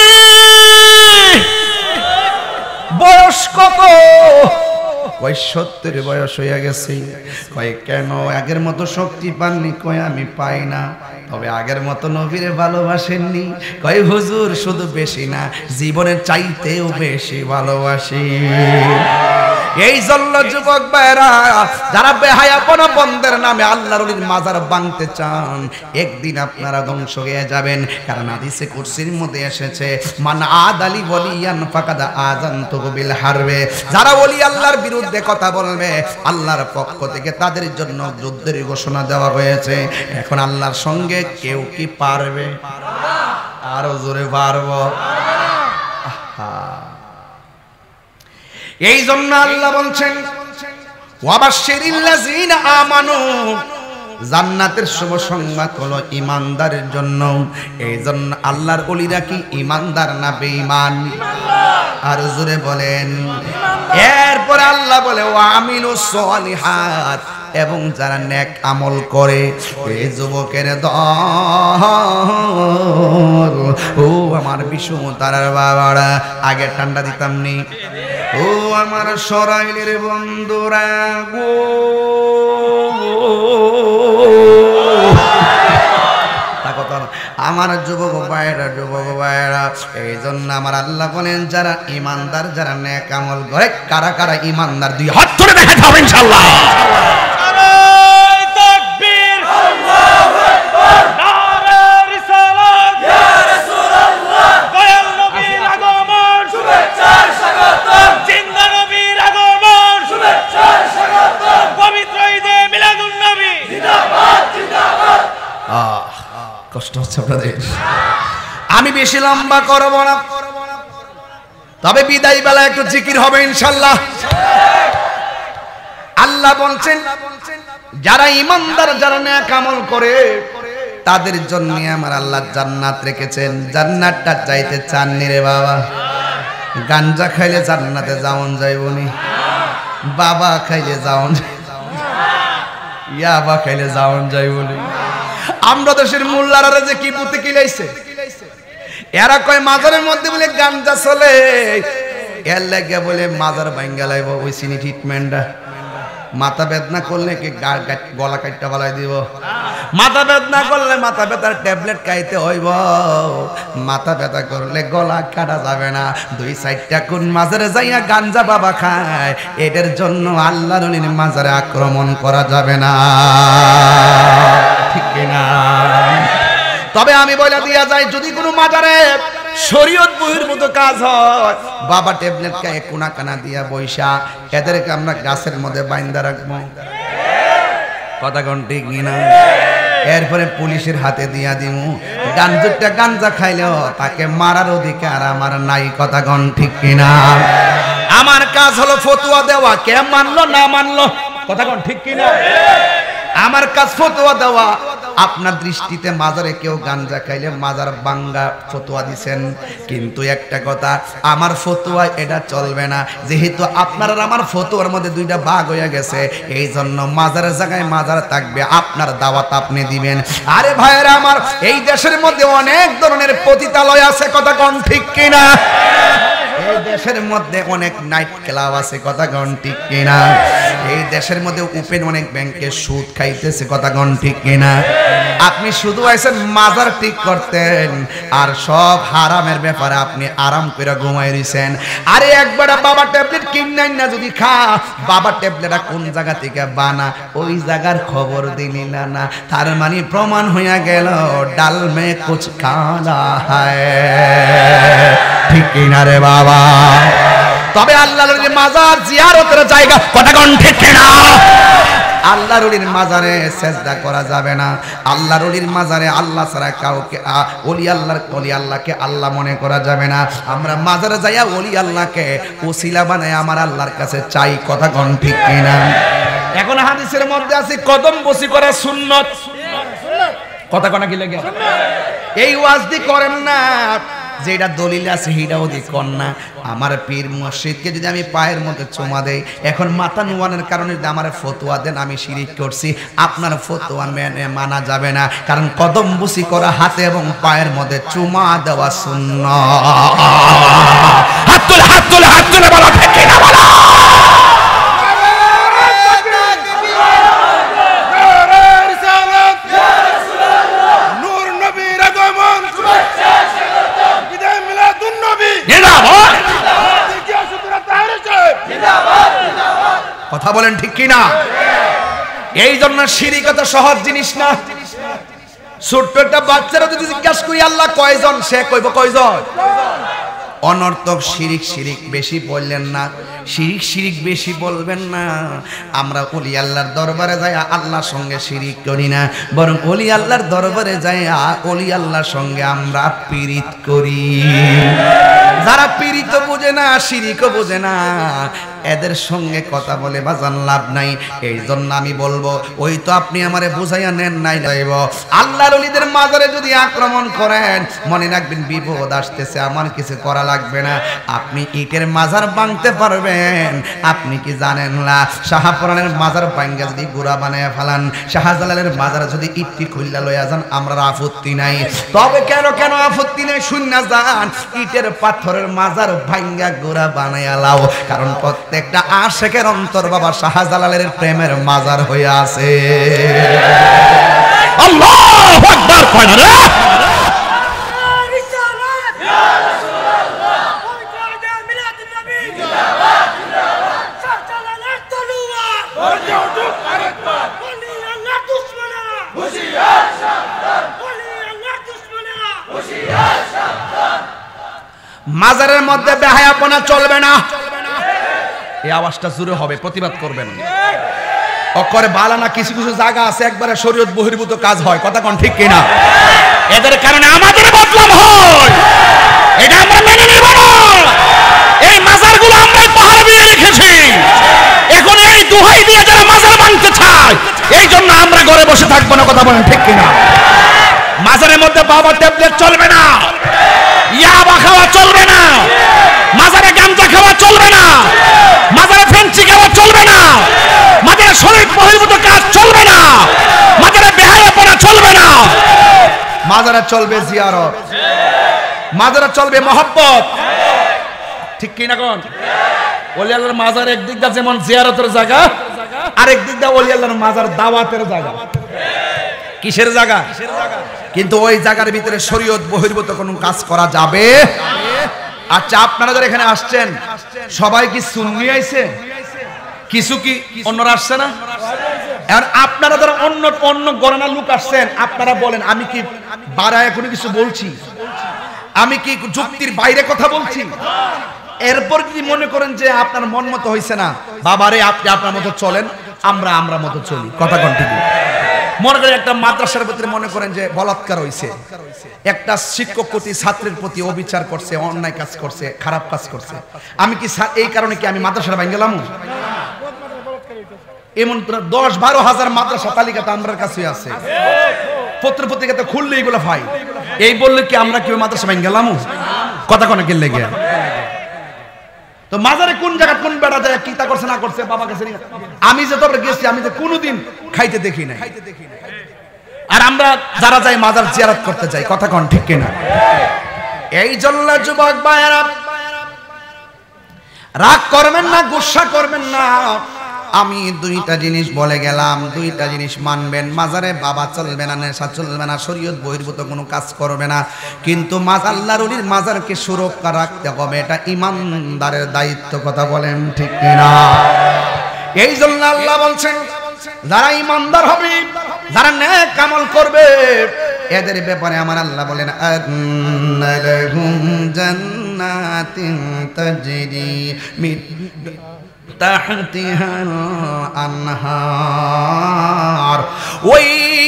Speaker 1: বয়স কত? কয় 70 বয়স হইয়া গেছে। কয় কেন আগের মতো শক্তি পাননি? কয় আমি পাই না। তবে আগের মতো নবীরে ভালোবাসেননি? কয় হুজুর শুধু বেশি না, জীবনের চাইতেও বেশি ভালোবাসি। এই জন্য যুবক ভাইরা যারা বেহায়াপনা বন্ধের নামে আল্লাহর ওলির মাজার ভাঙতে চান, একদিন আপনারা ধ্বংস হয়ে যাবেন। কারণ হাদিসে কুরসির মধ্যে এসেছে, মান আদালি ওয়ালিয়ান ফাকাদ আযানতুহু বিল হারবে। যারা ওলি আল্লাহর বিরুদ্ধে কথা বলবে, আল্লাহর পক্ষ থেকে তাদের জন্য যুদ্ধের ঘোষণা দেওয়া হয়েছে। এখন আল্লাহর সঙ্গে কেউ কি পারবে? আরো জোরে পারবো? এই জন্য আল্লাহ বলছেন ওয়াবাশশিরিল্লাযিনা আমানু, জান্নাতের শুভ সংবাদ হলো ঈমানদারের জন্য। এই জন্য আল্লাহর ওলিরা কি ঈমানদার না বেঈমান? আর জোরে বলেন। এরপর আল্লাহ বলে ওয়া আমিলুস সলিহাত, এবং যারা নেক আমল করে। এই যুবকের দল ও আমার বিষ্ণু তারার বাবারা, আগে ঠান্ডা দিতাম নি। ও আমার সরাইলের বন্ধুরা গো, আমার যুবক ভাইয়েরা, এই জন্য আমার আল্লাহ বলেন যারা ইমানদার, যারা নেক আমল করে। কারা কারা ইমানদার? দুই হাত তুলে দেখাতে হবে ইনশাআল্লাহ। কষ্ট হচ্ছে আপনাদের, আমি বেশি লম্বা করব না, তবে বিদায় বেলা একটু জিকির হবে ইনশাআল্লাহ। আল্লাহ বলছেন যারা ইমানদার, যারা নেক আমল করে, তাদের জন্য আমার আল্লাহ জান্নাত রেখেছেন। জান্নাতটা চাইতে চাননি রে বাবা? গাঞ্জা খাইলে জান্নাতে যাওন যাইবনি, বাবা খাইলে যাওন, ইয়াবা খাইলে যাওন যাইবনি। আমরা দেশের মোল্লারা যে কি পুঁতে কিলাইছে, এরা কয় মাজারের মধ্যে বলে গাঞ্জা চলে, এর লাগে বলে মাজার ভাঙ্গা লাইব। ওই সিনি ট্রিটমেন্টটা মাথা বেদনা করলে কি গলা কাটটা বলাই দিব? মাথা বেদনা করলে মাথা ব্যথার ট্যাবলেট খাইতে হইব, মাথা ব্যথা করলে গলা কাটা যাবে না। দুই সাইডটা কোন মাজারে যাইয়া গাঞ্জা বাবা খায়, এদের জন্য আল্লাহর ওলির মাজারে আক্রমণ করা যাবে না, ঠিক না? তবে আমি বলে দিয়া যাই, যদি কোনো মাজারে শরীয়ত বহির্ভূত কাজ হয়, বাবা ট্যাবলেট খায় কোনা কানা দিয়া বৈশা, এদেরকে আমরা গাছের মধ্যে বাইন্দা রাখবো। কথা কোন ঠিক না? এরপরে পুলিশের হাতে দিয়া দিব। গাঞ্জুরটা গাঞ্জা খাইলেও তাকে মারার অধিকার আমার নাই। কথা কোন ঠিক কিনা? আমার কাজ হলো ফতোয়া দেওয়া, কে মানলো না মানলো। কথা কোন ঠিক কিনা? আমার কাজ ফতোয়া দেওয়া। আপনার দৃষ্টিতে মাজারে কেউ গাঞ্জা খাইলে মাজার বাঙ্গা ফতোয়া দিছেন, কিন্তু একটা কথা, আমার ফতোয়া এটা চলবে না। যেহেতু আপনার আর আমার ফতোয়ার মধ্যে দুইটা ভাগ হয়ে গেছে, এই জন্য মাজারের জায়গায় মাজার থাকবে, আপনার দাওয়াত আপনি দিবেন। আরে ভাইয়েরা আমার, এই দেশের মধ্যে অনেক ধরনের পতিতালয় আছে। কথা কোন ঠিক কিনা? এই দেশের মধ্যে অনেক নাইট ক্লাব আছে। কথা কোন ঠিক কিনা? এই দেশের মধ্যে ওপেন অনেক ব্যাংকে সুদ খাইতেছে। কথা কোন ঠিক কিনা? আপনি শুধু আইছেন মাজার ঠিক করতেন, আর সব হারামের ব্যাপারে আপনি আরাম করে ঘুমাই দিয়েছেন। আরে একবার বাবা ট্যাবলেট কিনাই না যদি খা, বাবা ট্যাবলেটটা কোন জায়গা থেকে বানা, ওই জায়গার খবর দিলি না। তার মানে প্রমাণ হইয়া গেল ডাল মে কুছ কালা হায়, ঠিক কিনা রে বাবা? তবে আল্লাহর মাজার জিয়ারতের জায়গা। কথা কোন ঠিক কিনা? আল্লাহর ওলির মাজারে সেজদা করা যাবে না। আল্লাহর ওলির মাজারে আল্লাহ ছাড়া কাউকে ওলি আল্লাহকে আল্লাহ মনে করা যাবে না। আমরা মাজারে যাইয়া ওলি আল্লাহকে ওসিলা বানায় আমার আল্লাহর কাছে চাই। কথা কোন ঠিক কিনা? এখন হাদিসের মধ্যে আছে কদম বসি করা সুন্নত। কথা কোন কি লাগে? এই ওয়াজদি করেন না, যেটা দলিল আছে সেটাও দি কন্যা আমার পীর মুর্শিদকে যদি আমি পায়ের মধ্যে চুমা দেই, এখন মাথা নুয়ানোর কারণে যদি আমার ফতোয়া দেন আমি শিরিক করছি, আপনার ফতোয়া মেনে মানা যাবে না, কারণ কদম বুসি করা হাতে এবং পায়ের মধ্যে চুমা দেওয়া সুন্নাত। হাত তুলে হাত তুলে হাত তুলে বলো ঠিক কিনা বলো। কথা বলেন ঠিক কিনা? এই জন্য শিরিক এত সহজ জিনিস না। ছোট্ট একটা বাচ্চারা যদি জিজ্ঞাসা করি আল্লাহ কয়জন, সে কইব কয়জন। অনর্থক শিরিক শিরিক বেশি বললেন না, শিরিক শিরিক বেশি বলবেন না। আমরা ওলি আল্লাহর দরবারে যাই আল্লাহর সঙ্গে শিরিক করি না, বরং ওলি আল্লাহর দরবারে যাই ওলি আল্লাহর সঙ্গে আমরা পীড়িত করি। যারা পীড়িত বোঝে না, শিরিকও বোঝে না, এদের সঙ্গে কথা বলে বাজান লাভ নাই। এই জন্য আমি বলবো, ওই তো আপনি আমারে বুঝাইয়া নেন নাই যাইব। আল্লাহর ওলিদের মাজারে যদি আক্রমণ করেন, মনে রাখবেন বিপদ আসতেছে, আমার কিছু করা লাগবে না। আপনি ইটের মাজার ভাঙতে পারবেন, আপনি কি জানেন না শাহপুরানের মাজার ভাঙ্গা যদি গুড়া বানায় ফেলান, শাহজালালের মাজার যদি ইটটি খুললা লইয়া যান, আমরা আপত্তি নাই। তবে কেন কেন আপত্তি নাই শুন না যান, ইটের পাথরের মাজার ভাঙ্গা গুড়া বানায়া লাও, কারণ প্রত্যেকটা আশেকের অন্তর বাবা শাহজালালের প্রেমের মাজার হয়ে আছে। আল্লাহু আকবার কয় না রে। মাজারের মধ্যে বেহায়াপনা চলবে না। এই আওয়াজটা জোরে হবে, প্রতিবাদ করবেন। অকরে বালানা কিছু কিছু জায়গা আছে একবারে শরীয়ত বহির্ভূত কাজ হয়, কথা কোন ঠিক কিনা? এদের কারণে আমাদের বদনাম হয়, এটা আমরা মেনে নেব না। এই মাজারগুলো আমরা পাহাড় দিয়ে রেখেছি, এখন এই দোহাই দিয়ে যারা মাজার ভাঙতে চায়, এই জন্য আমরা ঘরে বসে থাকবো না, কথা বলেন ঠিক কিনা? মাজারের মধ্যে বাবা ট্যাবলেট চলবে না, ইয়াবা খাওয়া চলবে না, মাজারে গাঁজা খাওয়া চলবে না, মাজারে ফেন্সি খাওয়া চলবে না, মাজারে শরীর বহির্ভূত কাজ চলবে না, মাজারে বেহায়াপনা চলবে না। মাজারে চলবে জিয়ারত, মাজারে চলবে মহব্বত, ঠিক কি না কোন? ওলি আল্লাহর মাজার একদিক দা যেমন জিয়ারতের জায়গা, আরেক দিক দা ওলি আল্লাহর মাজার দাওয়াতের জায়গা। কিসের জায়গা? কিন্তু ওই জায়গার ভিতরে শরীয়ত বহির্ভূত কোনো কাজ করা যাবে। আচ্ছা, আপনারা যারা এখানে আসছেন সবাই কি সুন্নি আইছে? কিছু কি অন্যরা আসছে না? আর আপনারা যারা অন্য অন্য গণনা লোক আসছেন, আপনারা বলেন আমি কি বাড়ায় কোনো কিছু বলছি? আমি কি যুক্তির বাইরে কথা বলছি? এরপর যদি মনে করেন যে আপনার মন মতো হয়েছে না, বাবারে আপনি আপনার মতো চলেন, আমরা আমরা মতো চলি, কথা কন্টিনিউ। মনে করেন একটা মাদ্রাসার ভিতরে মনে করেন যে বলাৎকার হয়েছে, একটা শিক্ষক প্রতি ছাত্রের প্রতি অবিচার করছে, অন্যায় কাজ করছে, খারাপ কাজ করছে, আমি কি এই কারণে কি আমি মাদ্রাসার ভাঙ গেলাম? এমন 10-12 হাজার মাদ্রাসা তালিকাতে আমার কাছে আছে, পত্র পত্রিকাতে খুললে এগুলো ভাই, এই বললে কি আমরা কি মাদ্রাসা ভাঙ গেলাম? কথা কোন গেলে গে তো মাজারে কোন জায়গা কোন বেড়া যায় কি তা করছে না করছে বাবা কাছে আমি যে তবে গেছি, আমি যে কোনোদিন খাইতে দেখি না। আর আমরা যারা যাই মাজার জিয়ারত করতে যাই, কথা কোন ঠিক কিনা? এই জন্য যুবক ভাইরা রাগ করবেন না, গুসা করবেন না। আমি দুইটা জিনিস বলে গেলাম, দুইটা জিনিস মানবেন। মাজারে বাবা চলবে না, নেশা চলবে না, শরীয়ত বহির্ভূত কোনো কাজ করবে না, কিন্তু আল্লাহর ওলির মাজারকে সুরক্ষা রাখতে হবে, এটা ইমানদারের দায়িত্ব, কথা বলেন ঠিক কিনা? এই জন্য আল্লাহ বলছেন যারা ইমানদার হবে, যারা নেক আমল করবে, এদের ব্যাপারে আমার আল্লাহ বলেন আন্নালাহুম জান্নাতিন তাজরি মিন তাহতিহাল আনহার। ওই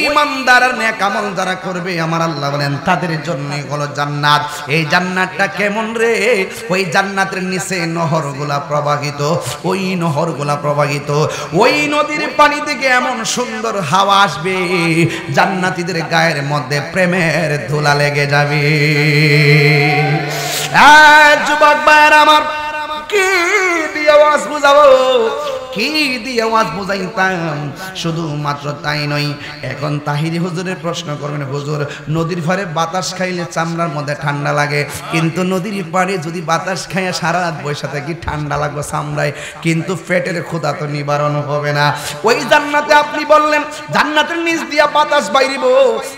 Speaker 1: ইমানদার নেক আমল যারা করবে আমার আল্লাহ বলেন তাদের জন্য হলো জান্নাত। এই জান্নাতটা কেমন রে? ওই জান্নাতের নিচে নহরগুলা প্রবাহিত, ওই নহরগুলা প্রবাহিত, ওই নদীর পানি থেকে এমন সুন্দর হাওয়া আসবে জান্নাতীদের গায়ের মধ্যে প্রেমের ধুলা লেগে যাবে। যুবক ভাইয়ের আমার, কি দিয়ে আওয়াজ বুঝাবো, কি দিয়ে আওয়াজ বুঝাইতাম? শুধুমাত্র তাই নয়, এখন তাহিরি হুজুরের প্রশ্ন করবেন, হুজুর নদীর পাড়ে বাতাস খাইলে চামড়ার মধ্যে ঠান্ডা লাগে, কিন্তু নদীর পাড়ে যদি বাতাস খাইয়া সারা রাত বসে থাকি ঠান্ডা লাগবে চামড়ায়, কিন্তু পেটের ক্ষুধা তো নিবারণ হবে না। ওই জান্নাতে আপনি বললেন জান্নাতের নিচ দিয়া বাতাস বাইরিব,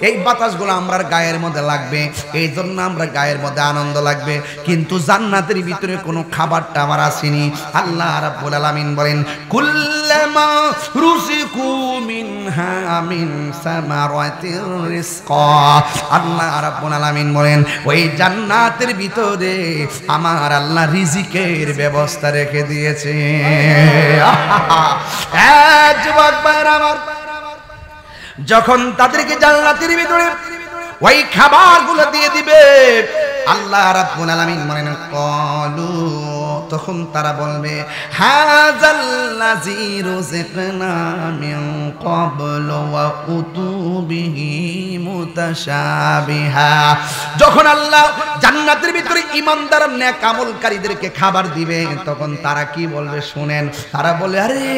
Speaker 1: এই বাতাসগুলো আমরার গায়ের মধ্যে লাগবে, এই জন্য আমরা গায়ের মধ্যে আনন্দ লাগবে, কিন্তু জান্নাতের ভিতরে কোনো খাবারটা আমার আসেনি। আল্লাহ রাব্বুল আলামিন বলেন কুল্লামা রুজিকু মিনহা মিন সামারাতির রিজকা। আল্লাহ রাব্বুল আলামিন বলেন ওই জান্নাতের ভিতরে আমার আল্লাহ রিজিকের ব্যবস্থা রেখে দিয়েছে। যুবক ভাইরা আমার, যখন তাদেরকে জান্নাতের ভিতরে ওই খাবারগুলো দিয়ে দিবে আল্লাহ রাব্বুল আলামিন বলেন ক্বালু, তখন তারা বলবে হাযাল্লাযী রুযিকনা মিন ক্বাবলু ওয়া উতুবিহি মুতাশাবিহা। যখন আল্লাহ জান্নাতের ভিতরে ঈমানদার নেক আমলকারীদেরকে খাবার দিবে তখন তারা কি বলবে শুনেন, তারা বলে আরে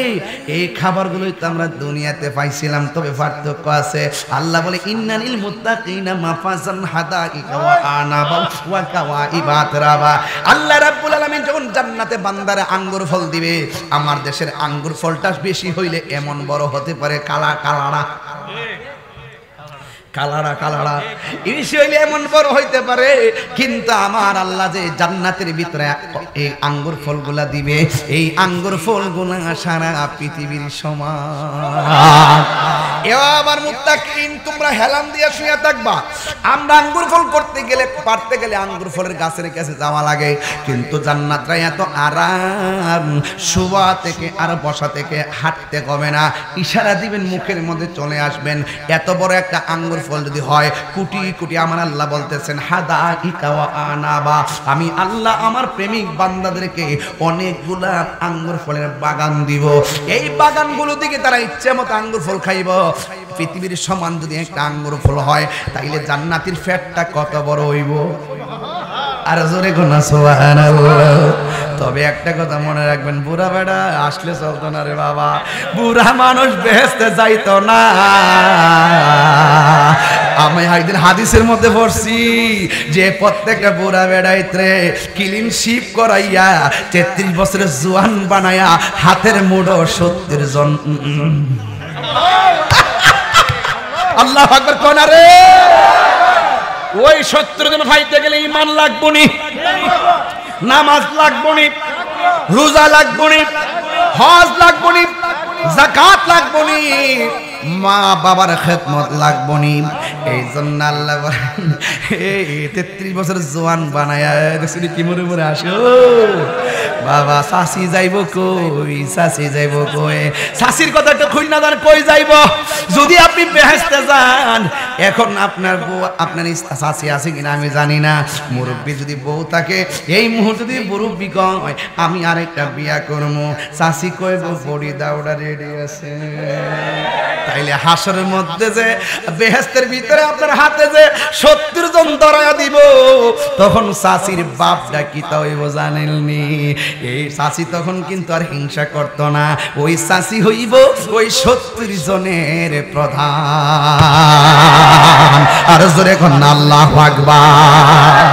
Speaker 1: এই খাবারগুলোই তো আমরা দুনিয়াতে পাইছিলাম, তবে পার্থক্য আছে। আল্লাহ বলে ইন্নালিল মুত্তাকিনা মাফাজান হাদাইকা ওয়া আনাবা ওয়া কাওয়াইবা আতরাবা। আল্লাহ রাব্বুল আলামিন যখন জান্নাতে বান্দারে আঙ্গুর ফল দিবে, আমার দেশের আঙ্গুর ফলটা বেশি হইলে এমন বড় হতে পারে কালা কালাড়া, কালাড়া কালাড়া বেশি হইলে এমন বড় হইতে পারে, কিন্তু আমার আল্লাহ যে জান্নাতের ভিতরে এই আঙ্গুর ফলগুলা দিবে, এই আঙ্গুর ফলগুলা সারা পৃথিবীর সমান। এবার মুত্তাকিন তোমরা হেলান দিয়ে শুয়ে থাকবা। আমরা আঙ্গুর ফল করতে গেলে পারতে গেলে আঙ্গুর ফলের গাছের কাছে যাওয়া লাগে, কিন্তু জান্নাতরা এত আরাম, শোয়া থেকে আর বসা থেকে হাঁটতে হবে না, ইশারা দিবেন মুখের মধ্যে চলে আসবেন। এত বড় একটা আঙ্গুর ফল যদি হয় কোটি কোটি, আমার আল্লাহ বলতেছেন হাদাইকা ওয়া আনাবা, আমি আল্লাহ আমার প্রেমিক বান্দাদেরকে অনেকগুলা আঙ্গুর ফলের বাগান দিব, এই বাগানগুলো থেকে তারা ইচ্ছে মতো আঙ্গুর ফল খাইব। পৃথিবীর সমান যদি একটা আঙ্গুর ফল হয় তাইলে জান্নাতের ফ্যাটটা কত বড় হইব, আর জোরে কোন সুবহানাল্লাহ। তবে একটা কথা মনে রাখবেন, বুড়া বেড়া আসলে চলতো না রে বাবা, বুড়া মানুষ বেহেশতে যাইতো না। আমি একদিন হাদিসের মধ্যে পড়ছি যে প্রত্যেকটা বুড়া বেড়াইতে ক্লিন শিপ করাইয়া 33 বছরের জোয়ান বানায়া হাতের মুঠো 70 জন। আল্লাহু আকবার কোন রে, ওই 70 জন ফাইতে গেলে ঈমান লাগবনি, নামাজ লাগবনি, রোজা লাগবনি, হজ লাগবনি, যাকাত লাগবনি, মা বাবার খেদমত লাগবনি। এই জন্য আল্লাহ এই 33 বছর জোয়ান বানায়া দেখছি কি মরে মরে আসো বাবা, শাসি যাইব কই, শাসি যাইব কই, শাসির কথা তো খুঁজ না জান কই যাইব। যদি আপনি বেহেশতে যান, এখন আপনার বউ আপনার শাসি আছে কিনা আমি জানি না, মুরব্বী যদি বউ থাকে এই মুহূর্তে যদি মুরব্বী কয় আমি আরেকটা বিয়া করবো, শাসি কইব বড়ি দাওড়া রেডি আছে, তাইলে হাসরের মধ্যে যে বেহেশতের ভিতরে আপনার হাতে যে 70 জন ধরায়া দিব, তখন শাসির বাপটা কি তা হইব জানেননি? এই শাসি তখন কিন্তু আর হিংসা করতো না, ওই শাসি হইব ওই 70 জনের প্রধান। আর জোরে কোন আল্লাহু আকবার।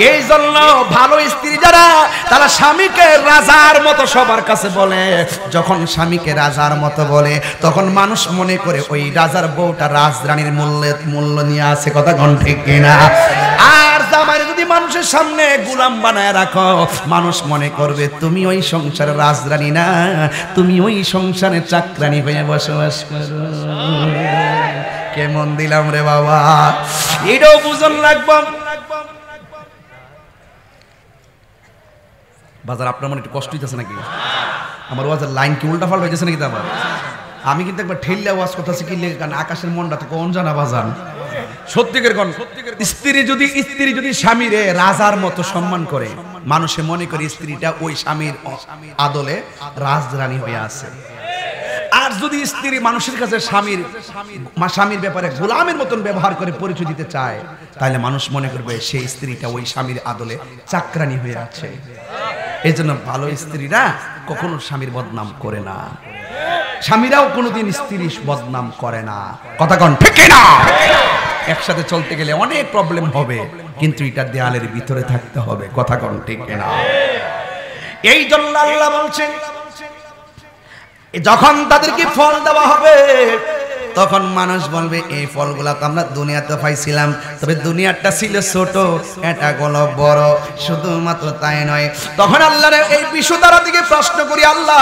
Speaker 1: এই জন্য ভালো স্ত্রী যারা তারা স্বামীকে রাজার মতো সবার কাছে বলে, যখন স্বামীকে রাজার মতো বলে তখন মানুষ মনে করে ওই রাজার বউটা রাজরানীর মূল্য নিয়ে আছে, কথা কোন ঠিক কিনা? আর জামাই যদি মানুষের সামনে গোলাম বানায় রাখো, মানুষ মনে করবে তুমি ওই সংসারের রাজরানী না, তুমি ওই সংসারের চাকরানী হয়ে বসবাস করো। কেমন দিলাম রে বাবা, এটাও বুঝন লাগবে। বাজার আপনার মনে একটু কষ্ট হইতেছে নাকি? আমার ওয়াজের লাইন কি উল্টা পাল্টা হয়েছে নাকি? আবার আমি কিন্তু একবার ঠেললে ওয়াজ করতেছি কি লেগে, কারণ আকাশের মনটা তো কোন জানা বাজান সত্যিকার কোন স্ত্রী যদি স্বামীরে রাজার মতো সম্মান করে, মানুষে মনে করে স্ত্রীটা ওই স্বামীর আদলে রাজরানী হয়ে আছে। আর যদি স্ত্রী মানুষের কাছে স্বামীর ব্যাপারে গোলামের মতন ব্যবহার করে পরিচয় দিতে চায়, তাহলে মানুষ মনে করবে সেই স্ত্রীটা ওই স্বামীর আদলে চাকরানী হয়ে আছে। এই জন্য ভালো স্ত্রীরা কখনো স্বামীর বদনাম করে না, স্বামীরাও কোনোদিন স্ত্রীর বদনাম করে না। কথা কন ঠিক না? একসাথে চলতে গেলে অনেক প্রবলেম হবে, কিন্তু এটা দেয়ালের ভিতরে থাকতে হবে। কথা কন ঠিক না? এই জন্য আল্লাহ বলছেন যখন তাদেরকে ফল দেওয়া হবে, তখন মানুষ বলবে এই ফলগুলা তো আমরা দুনিয়াতে পাইছিলাম, তবে দুনিয়াটা ছিল ছোট, এটা হলো বড়। শুধুমাত্র তাই নয়, তখন আল্লাহর এই বিশুদ্ধারা দিকে প্রশ্ন করি, আল্লাহ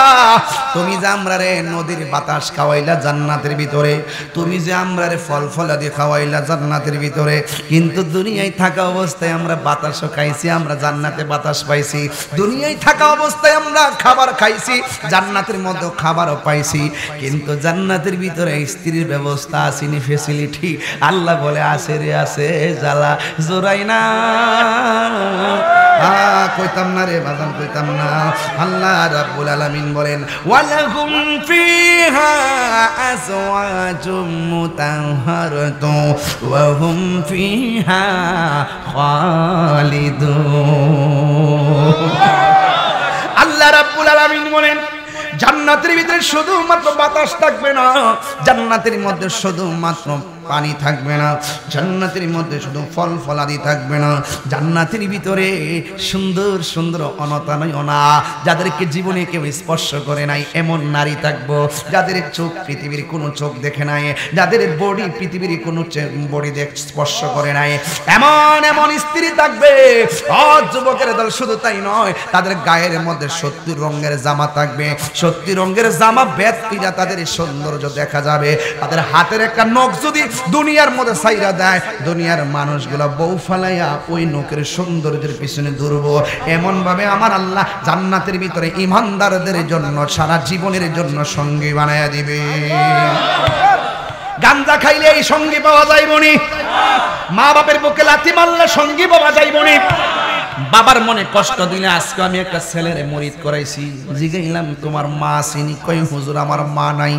Speaker 1: তুমি যে আমরারে নদীর বাতাস খাওয়াইলা জান্নাতের ভিতরে, তুমি যে আমরারে ফল ফলাদি খাওয়াইলা জান্নাতের ভিতরে, কিন্তু দুনিয়ায় থাকা অবস্থায় আমরা বাতাসও খাইছি, আমরা জান্নাতে বাতাস পাইছি। দুনিয়ায় থাকা অবস্থায় আমরা খাবার খাইছি, জান্নাতের মধ্যে খাবারও পাইছি, কিন্তু জান্নাতের ভিতরে স্ত্রীর ব্যবস্থা আসেনি, ফেসিলিটি। আল্লাহ বলে আছে রে আছে, জ্বালা জোরাই না। কইতাম না রে বাজান, কইতাম না। আল্লাহ রাব্বুল আলামিন বলেন ওয়ালাহুম ফিহা আজওয়াজুম মুতাহহারাতু ওয়া হুম ফিহা খালিদুন। আল্লাহ রাব্বুল আলামিন বলেন জান্নাতের ভিতরে শুধুমাত্র বাতাস থাকবে না, জান্নাতের মধ্যে শুধুমাত্র পানি থাকবে না, জান্নাতের মধ্যে শুধু ফল ফলাদি থাকবে না, জান্নাতের ভিতরে সুন্দর সুন্দর অনতানয়না, যাদেরকে জীবনে কেউ স্পর্শ করে নাই এমন নারী থাকবো, যাদের চোখ পৃথিবীর কোনো চোখ দেখে নাই, যাদের বডি পৃথিবীর কোনো বডি স্পর্শ করে নাই, এমন এমন স্ত্রী থাকবে। যুবকের দল শুধু তাই নয়, তাদের গায়ের মধ্যে 70 রঙের জামা থাকবে, 70 রঙের জামা বেদ কিনা তাদের সৌন্দর্য দেখা যাবে। তাদের হাতের একটা নখ যদি দুনিয়ার মধ্যে ছাইরা দেয়, দুনিয়ার মানুষগুলো বউ ফালাইয়া ওই নখের সৌন্দর্যের পিছনে দৌড়ব। এমন ভাবে আমার আল্লাহ জান্নাতের ভিতরে ইমানদারদের জন্য সারা জীবনের জন্য সঙ্গী বানায়া দিবে। গাঞ্জা খাইলে এই সঙ্গী পাওয়া যাইবনি, মা বাপের বুকে লাথি মারলে সঙ্গী পাওয়া যাইবনি, বাবার মনে কষ্ট দিলে। আজকে আমি একটা ছেলেরে মুরিদ করাইছি, জিগাইলাম তোমার মা আসেনি, কই হুজুর আমার মা নাই।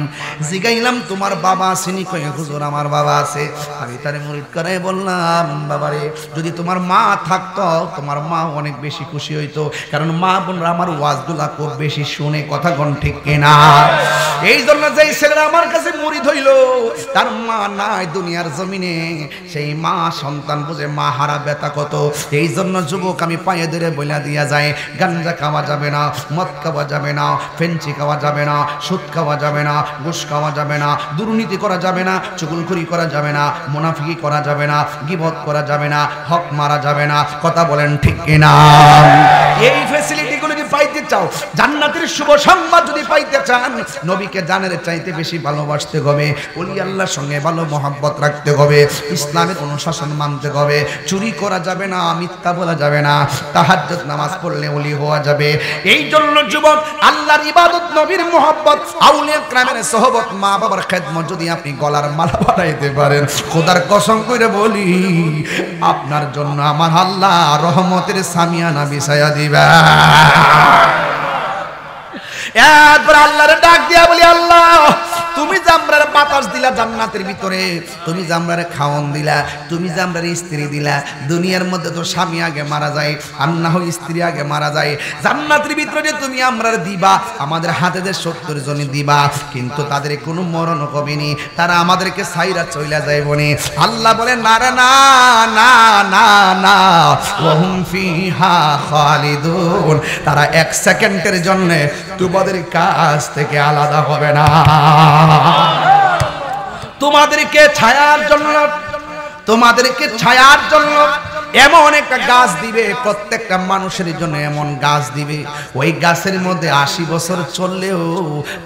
Speaker 1: জিগাইলাম তোমার বাবা আসেনি, কই হুজুর আমার বাবা আছে। আমি তারে মুরিদ করাই বললাম বাবারে যদি তোমার মা থাকতো, তোমার মা অনেক বেশি খুশি হইতো, কারণ মা বোনরা আমার ওয়াজগুলা খুব বেশি শুনে। কথা কোন ঠিক কিনা? এই জন্য যেই ছেলেরা আমার কাছে মুরিদ হইল, তার মা নাই দুনিয়ার জমিনে, সেই মা সন্তান বুঝে মা হারা ব্যথা কত। এই জন্য যুবক আমি পায়ে ধরে বইলা দিয়া যায়, গাঞ্জা খাওয়া যাবে না, মদ খাওয়া যাবে না, ফেঞ্চি খাওয়া যাবে না, সুদ খাওয়া যাবে না, ঘুষ খাওয়া যাবে না, দুর্নীতি করা যাবে না, চুগলখড়ি করা যাবে না, মুনাফিকি করা যাবে না, গীবত করা যাবে না, হক মারা যাবে না। কথা বলেন ঠিক কিনা? এই ফ্যাসিলিটিগুলো যদি পাইতে চাও, জান্নাতের শুভ সংবাদ যদি পাইতে চান, নবীকে জানের চাইতে বেশি ভালোবাসতে হবে, ওলি আল্লাহর সঙ্গে ভালো মহব্বত রাখতে হবে, ইসলামের অনুশাসন মানতে হবে, চুরি করা যাবে না, মিথ্যা বলা যাবে না, তাহাজ্জুদ নামাজ পড়লে ওলি হওয়া যাবে। এই জন্য যুবক আল্লাহর ইবাদত, নবীর মহব্বত, আউলিয়া কেরামের সোহবত, মা বাবার খেদমত যদি আপনি গলার মালা বানাইতে পারেন, খোদার কসম করে বলি আপনার জন্য আমার আল্লাহ রহমতের সামিয়ানা বিছায়া দিবা। একবার আল্লাহরে ডাক দিয়া বলি, আল্লাহ তুমি যে আমরারে বাতাস দিলা জান্নাতের ভিতরে, তুমি যে আমরারে খাওয়ান দিলা, তুমি যে আমরারে স্ত্রী দিলা। দুনিয়ার মধ্যে তো স্বামী আগে মারা যায়, আর না হয় স্ত্রী আগে মারা যায়। জান্নাতের ভিতরে তুমি আমরারে দিবা, আমাদের হাতে যে 70 জন দিবা, কিন্তু তাদের কোনো মরণ হবেনি, তারা আমাদেরকে ছাইরা চইলা যাইবনি। আল্লাহ বলে না রে না না না না, ওয়াহুম ফিহা খালিদুন, তারা 1 সেকেন্ডের জন্য তোমাদের কাছ থেকে আলাদা হবে না। তোমাদেরকে ছায়ার জন্য, তোমাদেরকে ছায়ার জন্য এমন একটা গাছ দিবে, প্রত্যেকটা মানুষের জন্য এমন গাছ দিবে, ওই গাছের মধ্যে 80 বছর চললেও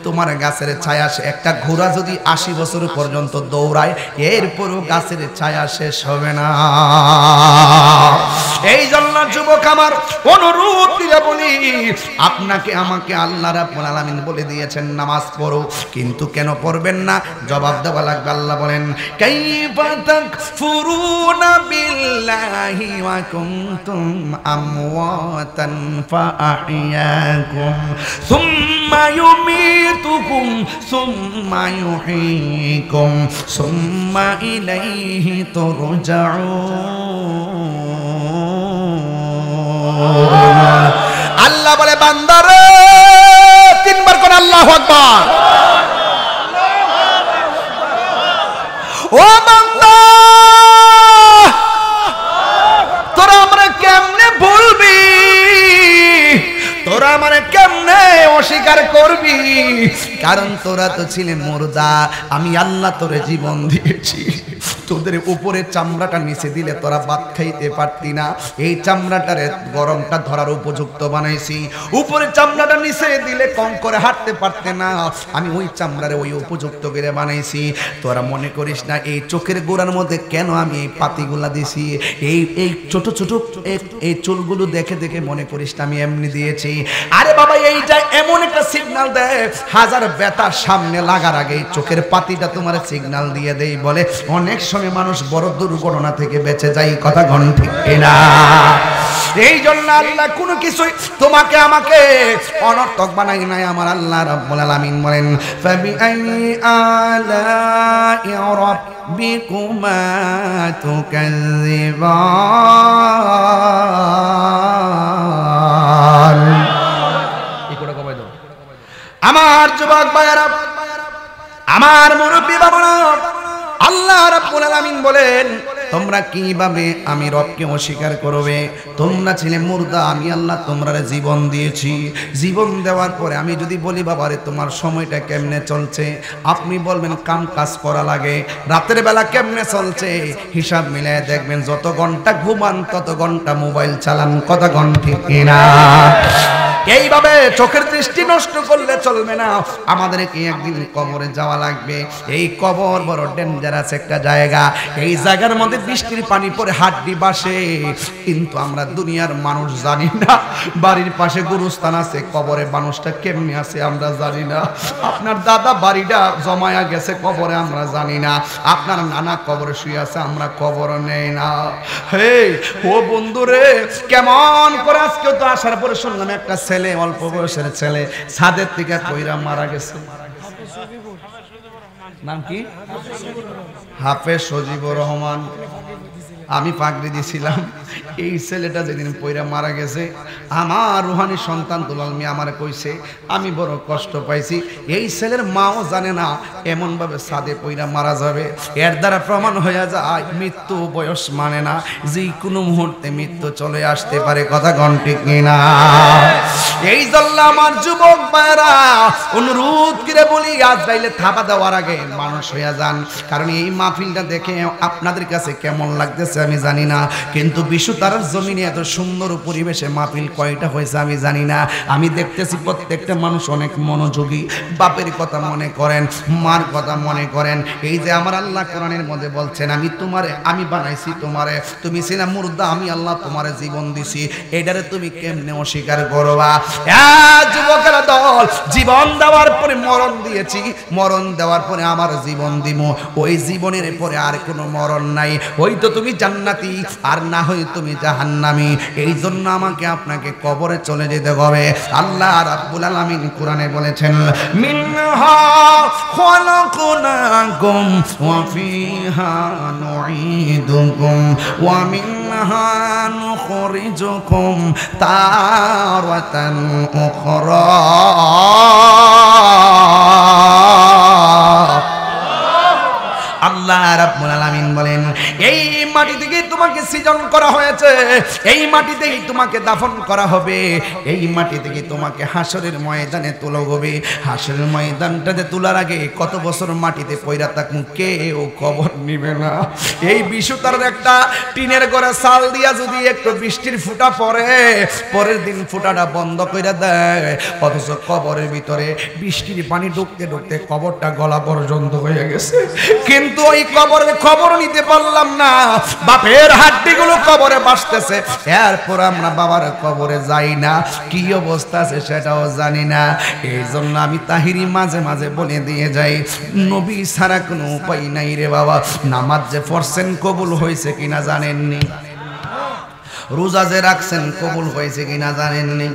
Speaker 1: তোমার গাছের ছায়া, একটা ঘোড়া যদি 80 বছর পর্যন্ত দৌড়ায় এরপরও গাছের ছায়া শেষ হবে না। এই জন্য যুবক আমার অনুরোধ করে বলি, আপনাকে আমাকে আল্লাহ রাব্বুল আলামিন বলে দিয়েছেন নামাজ পড়ো, কিন্তু কেন পড়বেন না জবাব দেওয়া লাগবে। আল্লাহ বলেন কাইফা তাকফুরুনা বিল্লাহি ওয়া কুনতুম আমওয়াতান ফাআহইয়াকুম সুম্মা ইউমীতুকুম সুম্মা ইউহয়ীকুম সুম্মা ইলাইহি তুরজাউন। আল্লাহ বলে বান্দারে, তিনবার কোন আল্লাহু আকবার। ও বান্দা, তোরা আমরা কেমনে ভুলবি, তোরা মানে কেমনে অস্বীকার করবি, কারণ তোরা তো ছিলে মুর্দা, আমি আল্লাহ তোরে জীবন দিয়েছি। তোদের উপরে চামড়াটা নিচে দিলে তোরা ভাত খাইতে পারতি না, এই চামড়াটারে গরমটা ধরার উপযুক্ত বানাইছি। উপরে চামড়াটা নিচে দিলে কম করে হাঁটতে পারতে না, আমি ওই চামড়ারে ওই উপযুক্ত করে বানাইছি। তোরা মনে করিস না এই চোখের গোড়ার মধ্যে কেন আমি এই পাতিগুলা দিছি, এই ছোট ছোট এই চুলগুলো দেখে দেখে মনে করিস না আমি এমনি দিয়েছি। আরে বাবা, এইটা এমন একটা সিগন্যাল দেয়, হাজার ব্যথা সামনে লাগার আগে চোখের পাতিটা তোমার সিগন্যাল দিয়ে দেই বলে অনেক সময় মানুষ বড় দুর্ঘটনা থেকে বেঁচে যায়। কথা গণ ঠিক কিনা? এই জন্য আল্লাহ কোনো কিছুই তোমাকে আমাকে অনর্থক বানাই নাই। আমার আল্লাহ রাব্বুল আলামিন বলেন ফাবিআইয়ি আলাই রাব্বিকুমা তুকাযযিবান। আমার যুবক ভাইয়েরা, আমার মুরব্বী বাবারা, আল্লাহ রাব্বুল আলামিন বলেন তোমরা কিভাবে আমি রবকে অস্বীকার করবে? তোমরা ছিলে মুর্দা, আমি আল্লাহ তোমরা জীবন দিয়েছি। জীবন দেওয়ার পরে আমি যদি বলি বাবারে তোমার সময়টা কেমনে চলছে, আপনি বলবেন কাম কাজ করা লাগে। রাতের বেলা কেমনে চলছে হিসাব মিলায় দেখবেন যত ঘন্টা ঘুমান তত ঘন্টা মোবাইল চালান। কত ঘন্টা ঠিক কিনা? এইভাবে চোখের দৃষ্টি নষ্ট করলে চলবে না। আমাদেরকে একদিন কবরে যাওয়া লাগবে। এই কবর বড় ডেঞ্জারাস একটা জায়গা। এই জায়গার মধ্যে বৃষ্টির পানি পড়ে হাড্ডি বাসে, কিন্তু আমরা দুনিয়ার মানুষ জানি না বাড়ির পাশে গুরুস্থান আছে, কবরে মানুষটা কেমনি আছে আমরা জানি না। আপনার দাদা বাড়িটা জমায়া গেছে কবরে আমরা জানি না। আপনার নানা কবরে শুয়ে আছে আমরা কবর নেই না। হে ও বন্ধুরে, কেমন করে আজকে তো আসার পরে শুনলাম একটা ছেলে, অল্প বয়সের ছেলে ছাদের থেকে কইরা মারা গেছে। নাম কি? হাফেজ সজিবুর রহমান। আমি পাগড়ি দিয়েছিলাম। এই ছেলেটা যেদিন পয়রা মারা গেছে, আমার রুহানি সন্তান দুলাল মিয়া আমার কইছে আমি বড় কষ্ট পাইছি। এই ছেলের মাও জানে না এমন ভাবে সাদে পয়রা মারা যাবে। এর দ্বারা প্রমাণ হয়ে যায় মৃত্যু বয়স মানে না, যে কোনো মুহূর্তে মৃত্যু চলে আসতে পারে। কথা গণ ঠিক কিনা? এই জন্য আমার যুবক ভাইরা অনুরোধ করে বলি, আজরাইলে থাবা দেওয়ার আগে মানুষ হয়ে যান। কারণ এই মাহফিলটা দেখে আপনাদের কাছে কেমন লাগতেছে আমি জানি না, কিন্তু বিশ্ব তারার জমিনে এত সুন্দর পরিবেশে মাহফিল কয়টা হয়েছে আমি জানি না। আমি দেখতেছি প্রত্যেকটা মানুষ অনেক মনোযোগী, বাপের কথা মনে করেন, মার কথা মনে করেন। এই যে আমার আল্লাহ কোরআনের মধ্যে বলছেন আমি বানাইছি তোমারে, তুমি ছিলা মুর্দা, আমি আল্লাহ তোমারে জীবন দিছি, এটারে তুমি কেমনে অস্বীকার করবা? যুবকেরা দল, জীবন দেওয়ার পরে মরণ দিয়েছি, মরণ দেওয়ার পরে আমার জীবন দিব, ওই জীবনের পরে আর কোনো মরণ নাই। ওই তো তুমি জান্নাতি আর না হয় তুমি জাহান্নামী। এই জন্য আমাকে আপনাকে কবরে চলে যেতে হবে। আল্লাহ রাব্বুল আলামিন কোরআনে বলেছেন মিনহা খালাকনাকুম ওয়া ফিহা নুঈদুকুম ওয়া মিনহা নুখরিজুকুম তারাতান উখরা। আল্লাহ রাব্বুল আলামিন বলেন এই মাটি থেকেই তোমাকে সৃজন করা হয়েছে, এই মাটিতেই তোমাকে দাফন করা হবে, এই মাটি থেকে তোমাকে হাসরের ময়দানে তোলা হবে। হাসরের ময়দানটাতে তোলার আগে কত বছর মাটিতে পয়রা থাকুন, কেউ কবর নিবে না। এই বিশুতার একটা টিনের ঘরে চাল দিয়া যদি একটু বৃষ্টির ফুটা পড়ে, পরের দিন ফুটাটা বন্ধ করে দেয়, অথচ কবরের ভিতরে বৃষ্টির পানি ঢুকতে ঢুকতে কবরটা গলা পর্যন্ত হয়ে গেছে, কিন্তু ওই কবরের খবর নিতে পারলাম না। বাপের হাড্ডিগুলো কবরে বাসতেছে, এরপর আমরা বাবার কবরে যাই না, কি অবস্থা আছে সেটাও জানি না। এই জন্য আমি তাহিরি মাঝে মাঝে বলে দিয়ে যাই, নবী ছাড়া কোনো উপায় নাই রে বাবা। নামাজ যে পড়ছেন কবুল হয়েছে কিনা জানেননি, রোজা যে রাখছেন কবুল হয়েছে কিনা জানেননি,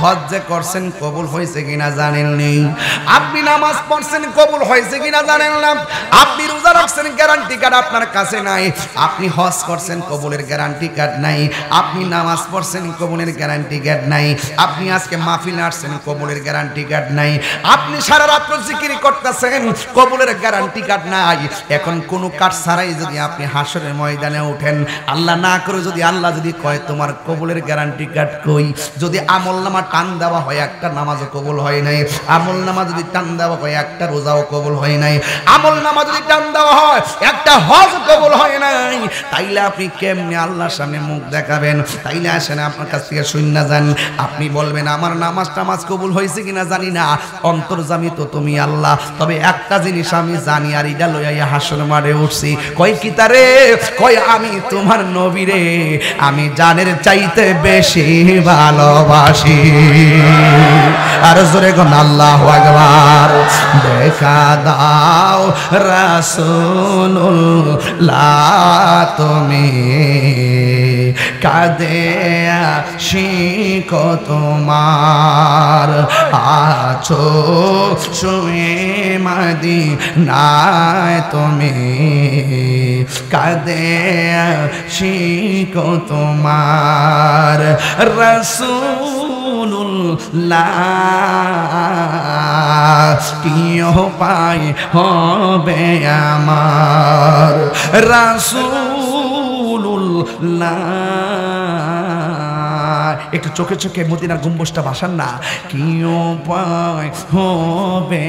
Speaker 1: হজ যে করছেন কবুল হয়েছে কিনা জানেননি, আপনি নামাজ পড়ছেন কবুল হয়েছে কিনা জানেন না, আপনি রোজা রাখছেন গ্যারান্টি কার্ড আপনার কাছে নাই, আপনি হজ করছেন কবুলের গ্যারান্টি কার্ড নাই, আপনি নামাজ পড়ছেন কবুলের গ্যারান্টি কার্ড নাই, আপনি আজকে মাহফিল আসছেন কবুলের গ্যারান্টি কার্ড নাই, আপনি সারা রাত জিকির করতেছেন কবুলের গ্যারান্টি কার্ড নাই। এখন কোনো কার্ড ছাড়াই যদি আপনি হাসরের ময়দানে ওঠেন, আল্লাহ না করে যদি আল্লাহ যদি কয় তোমার কবুলের গ্যারান্টি কার্ড কই, যদি আমলনামা টান দেওয়া হয় একটা নামাজও কবুল হয় নাই, আমলনামা যদি টান দেওয়া হয় একটা রোজাও কবুল হয় নাই, আমলনামা যদি টান দেওয়া হয় একটা হজ কবুল হয় নাই, তাইলে আপনি কেমনে আল্লাহর সামনে মুখ দেখাবেন? তাইলে আসেন আপনার কাছ থেকে শুননা যান, আপনি বলবেন আমার নামাজ টামাজ কবুল হয়েছে কিনা জানি না, অন্তর্জামী তো তুমি আল্লাহ, তবে একটা জিনিস আমি জানি, আর এটা লইয়া হাসর মাঠে উঠছি, কয় কি তারে, কয় আমি তোমার নবীরে আমি জানের চাইতে বেশি ভালোবাসি। আর জোরে কোন আল্লাহু আকবার। দেখা দাও রাসূলুল্লাহ তুমি, কাঁদে আশিক তোমার, আছো শুয়ে মদিনায় তুমি, কাঁদে আশিক তোমার, রাসূলুল্লাহ কি উপায় হবে আমার, রাসূলুল্লাহ একটু চোখে চোখে মদিনার গম্বুজটা ভাসান না, কি উপায় হবে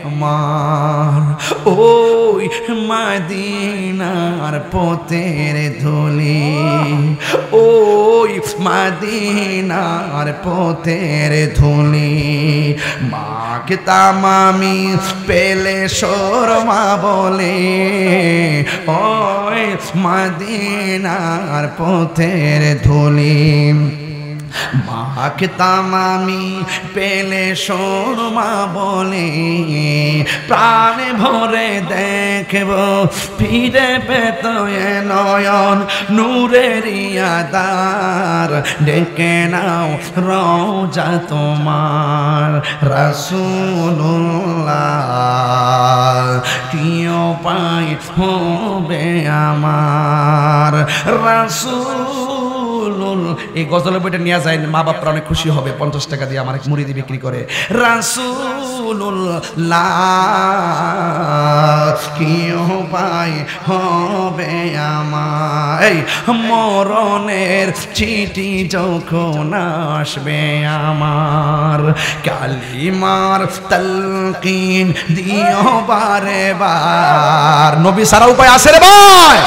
Speaker 1: আমার, ওই মদিনার পথের ধুলি, ওই মদিনার পথের ধুলি, মাখতাম আমি পেলে শর্মা বলে, ওই মদিনার পথের ধুলি, মাখতাম আমি পেলে শর্মা বলে, প্রাণ ভরে দেখব ফিরে পেত এ নয়ন নূরের আধার, ডেকে নাও রওজা তোমার, রাসূলুল্লাহ কি উপায় হবে আমার, এই গজলের বইটা নিয়ে যায়, মা বাপরা অনেক খুশি হবে, 50 টাকা দিয়ে আমার এক মুরিদি বিক্রি করে। রাসূলুল্লাহ কি উপায় হবে আমার, এই মরণের চিঠি যখন আসবে আমার, কালিমার তালকিন দিও বারে বার, নবী সারা উপায় আছে রে ভাই,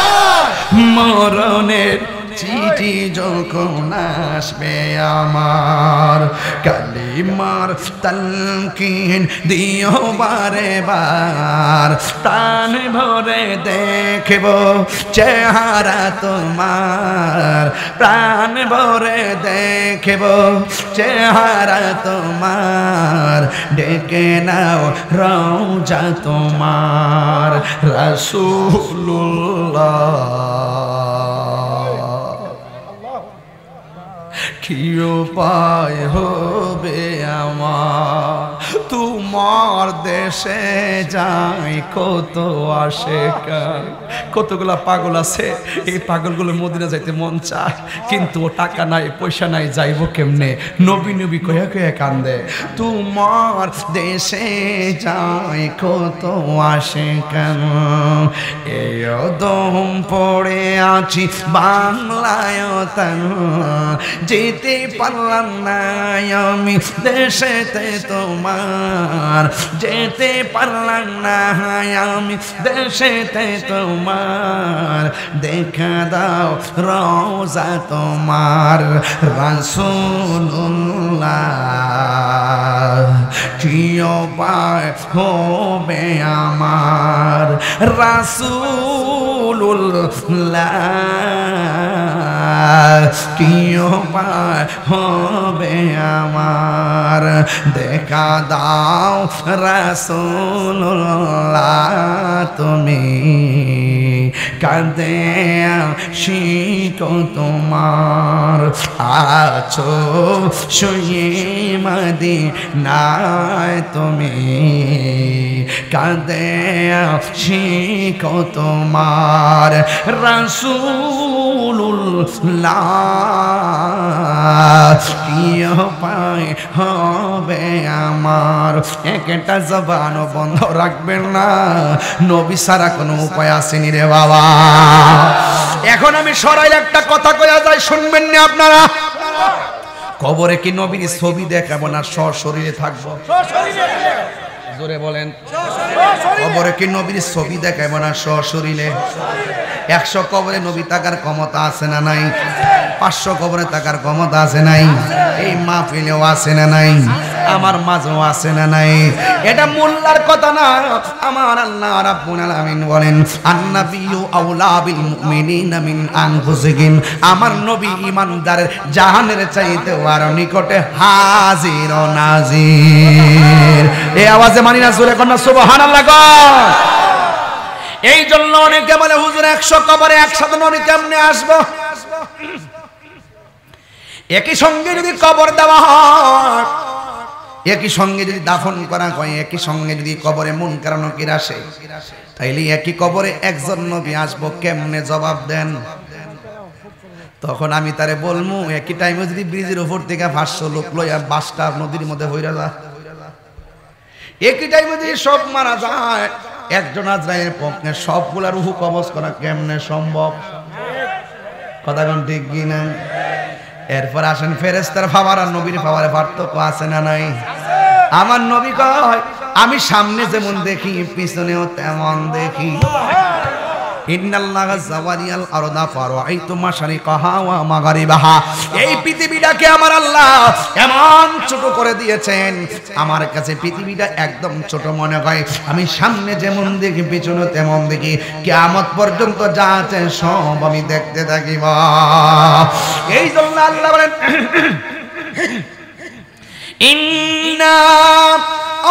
Speaker 1: মরণের চিঠি যখন আসবে আমার, কালিমার তালকিন দিও বারে বার, প্রাণ ভরে দেখব চেহারা তোমার, প্রাণ ভরে দেখব চেহারা তোমার, ডেকে নাও রওজা তোমার, রাসূলুল্লাহ কি উপায় হবে আমার, তোমার দেশে যাই কত আশিক কতগুলা পাগল আছে, এই পাগলগুলো মদিনা যাইতে মন চায়, কিন্তু ও টাকা নাই পয়সা নাই, যাইব কেমনে? নবী নবী কয়া কয়া কান্দে। তোমার দেশে যায় কত আসে কেন, এই দম পড়ে আছি বাংলায় তেন, যেতে পারলাম না আমি দেশেতে তোমার, যেতে পারলাম না আমি দেশেতে তোমার, দেখা দাও রওজা তোমার রাসূলুল্লাহ, কি উপায় হবে আমার রাসূলুল্লাহ, কি উপায় হবে আমার, দেখা দাও রাসূলুল্লাহ তুমি, কাঁদে শিকো তোমার, আছো শুয়ে মদিনায় তুমি, কাঁদে শিকো তোমার রাসূলুল্লাহ, কি উপায় হবে আমার। একটা জবানও বন্ধ রাখবেন না, নবী ছাড়া কোনো উপায় আসেনি রে বাবা। এখন আমি সরাইল একটা কথা কয়া যায়, শুনবেন না আপনারা? কবরে কি নবীর ছবি দেখাবো না সশরীরে থাকবো? জোরে বলেন। কবরে কি নবীর ছবি দেখাবো না সশরীরে? 100 কবরে নবী থাকার ক্ষমতা আছে না নাই? 500 কবরে থাকার ক্ষমতা আছে নাই? এই মাহফিলেও আছে না নাই? আমার মাঝেও আছে না নাই? এটা মোল্লার কথা না, আমার আল্লাহ রাব্বুল আলামিন বলেন আন্নাবিয়্যু আউলা বিল মুমিনিনা মিন আনফুসিহিম, আমার নবী ঈমানদারের জাহানের চাইতে আরো নিকটে হাজির ও নাজির। এই আওয়াজে মানি না, জোরে কন্যা সুবহানাল্লাহ গো। এই জন্য অনেকে বলে হুজুর 100 কবরে একসাথে নবী কেমনে আসবো? একই সঙ্গে যদি কবর দেওয়া হয়, একই সঙ্গে যদি দাফন করা হয়, একই সঙ্গে যদি কবরে মুনকার নাকির আসে, তাইলে একই কবরে একজন নবী আসবো, কেমনে জবাব দেন? তখন আমি তারে বলমু একই টাইমে যদি ব্রিজের উপর থেকে 500 লোক লইয়া বাসটা নদীর মধ্যে হইরা যায়, একই টাইমে যদি সব মারা যায়, একজন আজরাইলের পক্ষে সবগুলা রূহ কবজ করা কেমনে সম্ভব? কথা কোন ঠিক কি না? এরপর আসেন ফেরেশতার পাওয়ার আর নবীর পাওয়ারে পার্থক্য আছে না নাই? আমার নবী কয় আমি সামনে যেমন দেখি পিছনেও তেমন দেখি। ইন্নাল্লাহা যাওয়ারিয়াল আরদা ফারাআইতু মাশারিকাহা ওয়া মাগারিবাহা, এই পৃথিবীটাকে আমার আল্লাহ এমন ছোট করে দিয়েছেন, আমার কাছে পৃথিবীটা একদম ছোট মনে হয়। আমি সামনে যেমন দেখি পিছনে তেমন দেখি, কিয়ামত পর্যন্ত যা আছে সব আমি দেখতে থাকিব। এই জন্য আল্লাহ বলেন ইন্না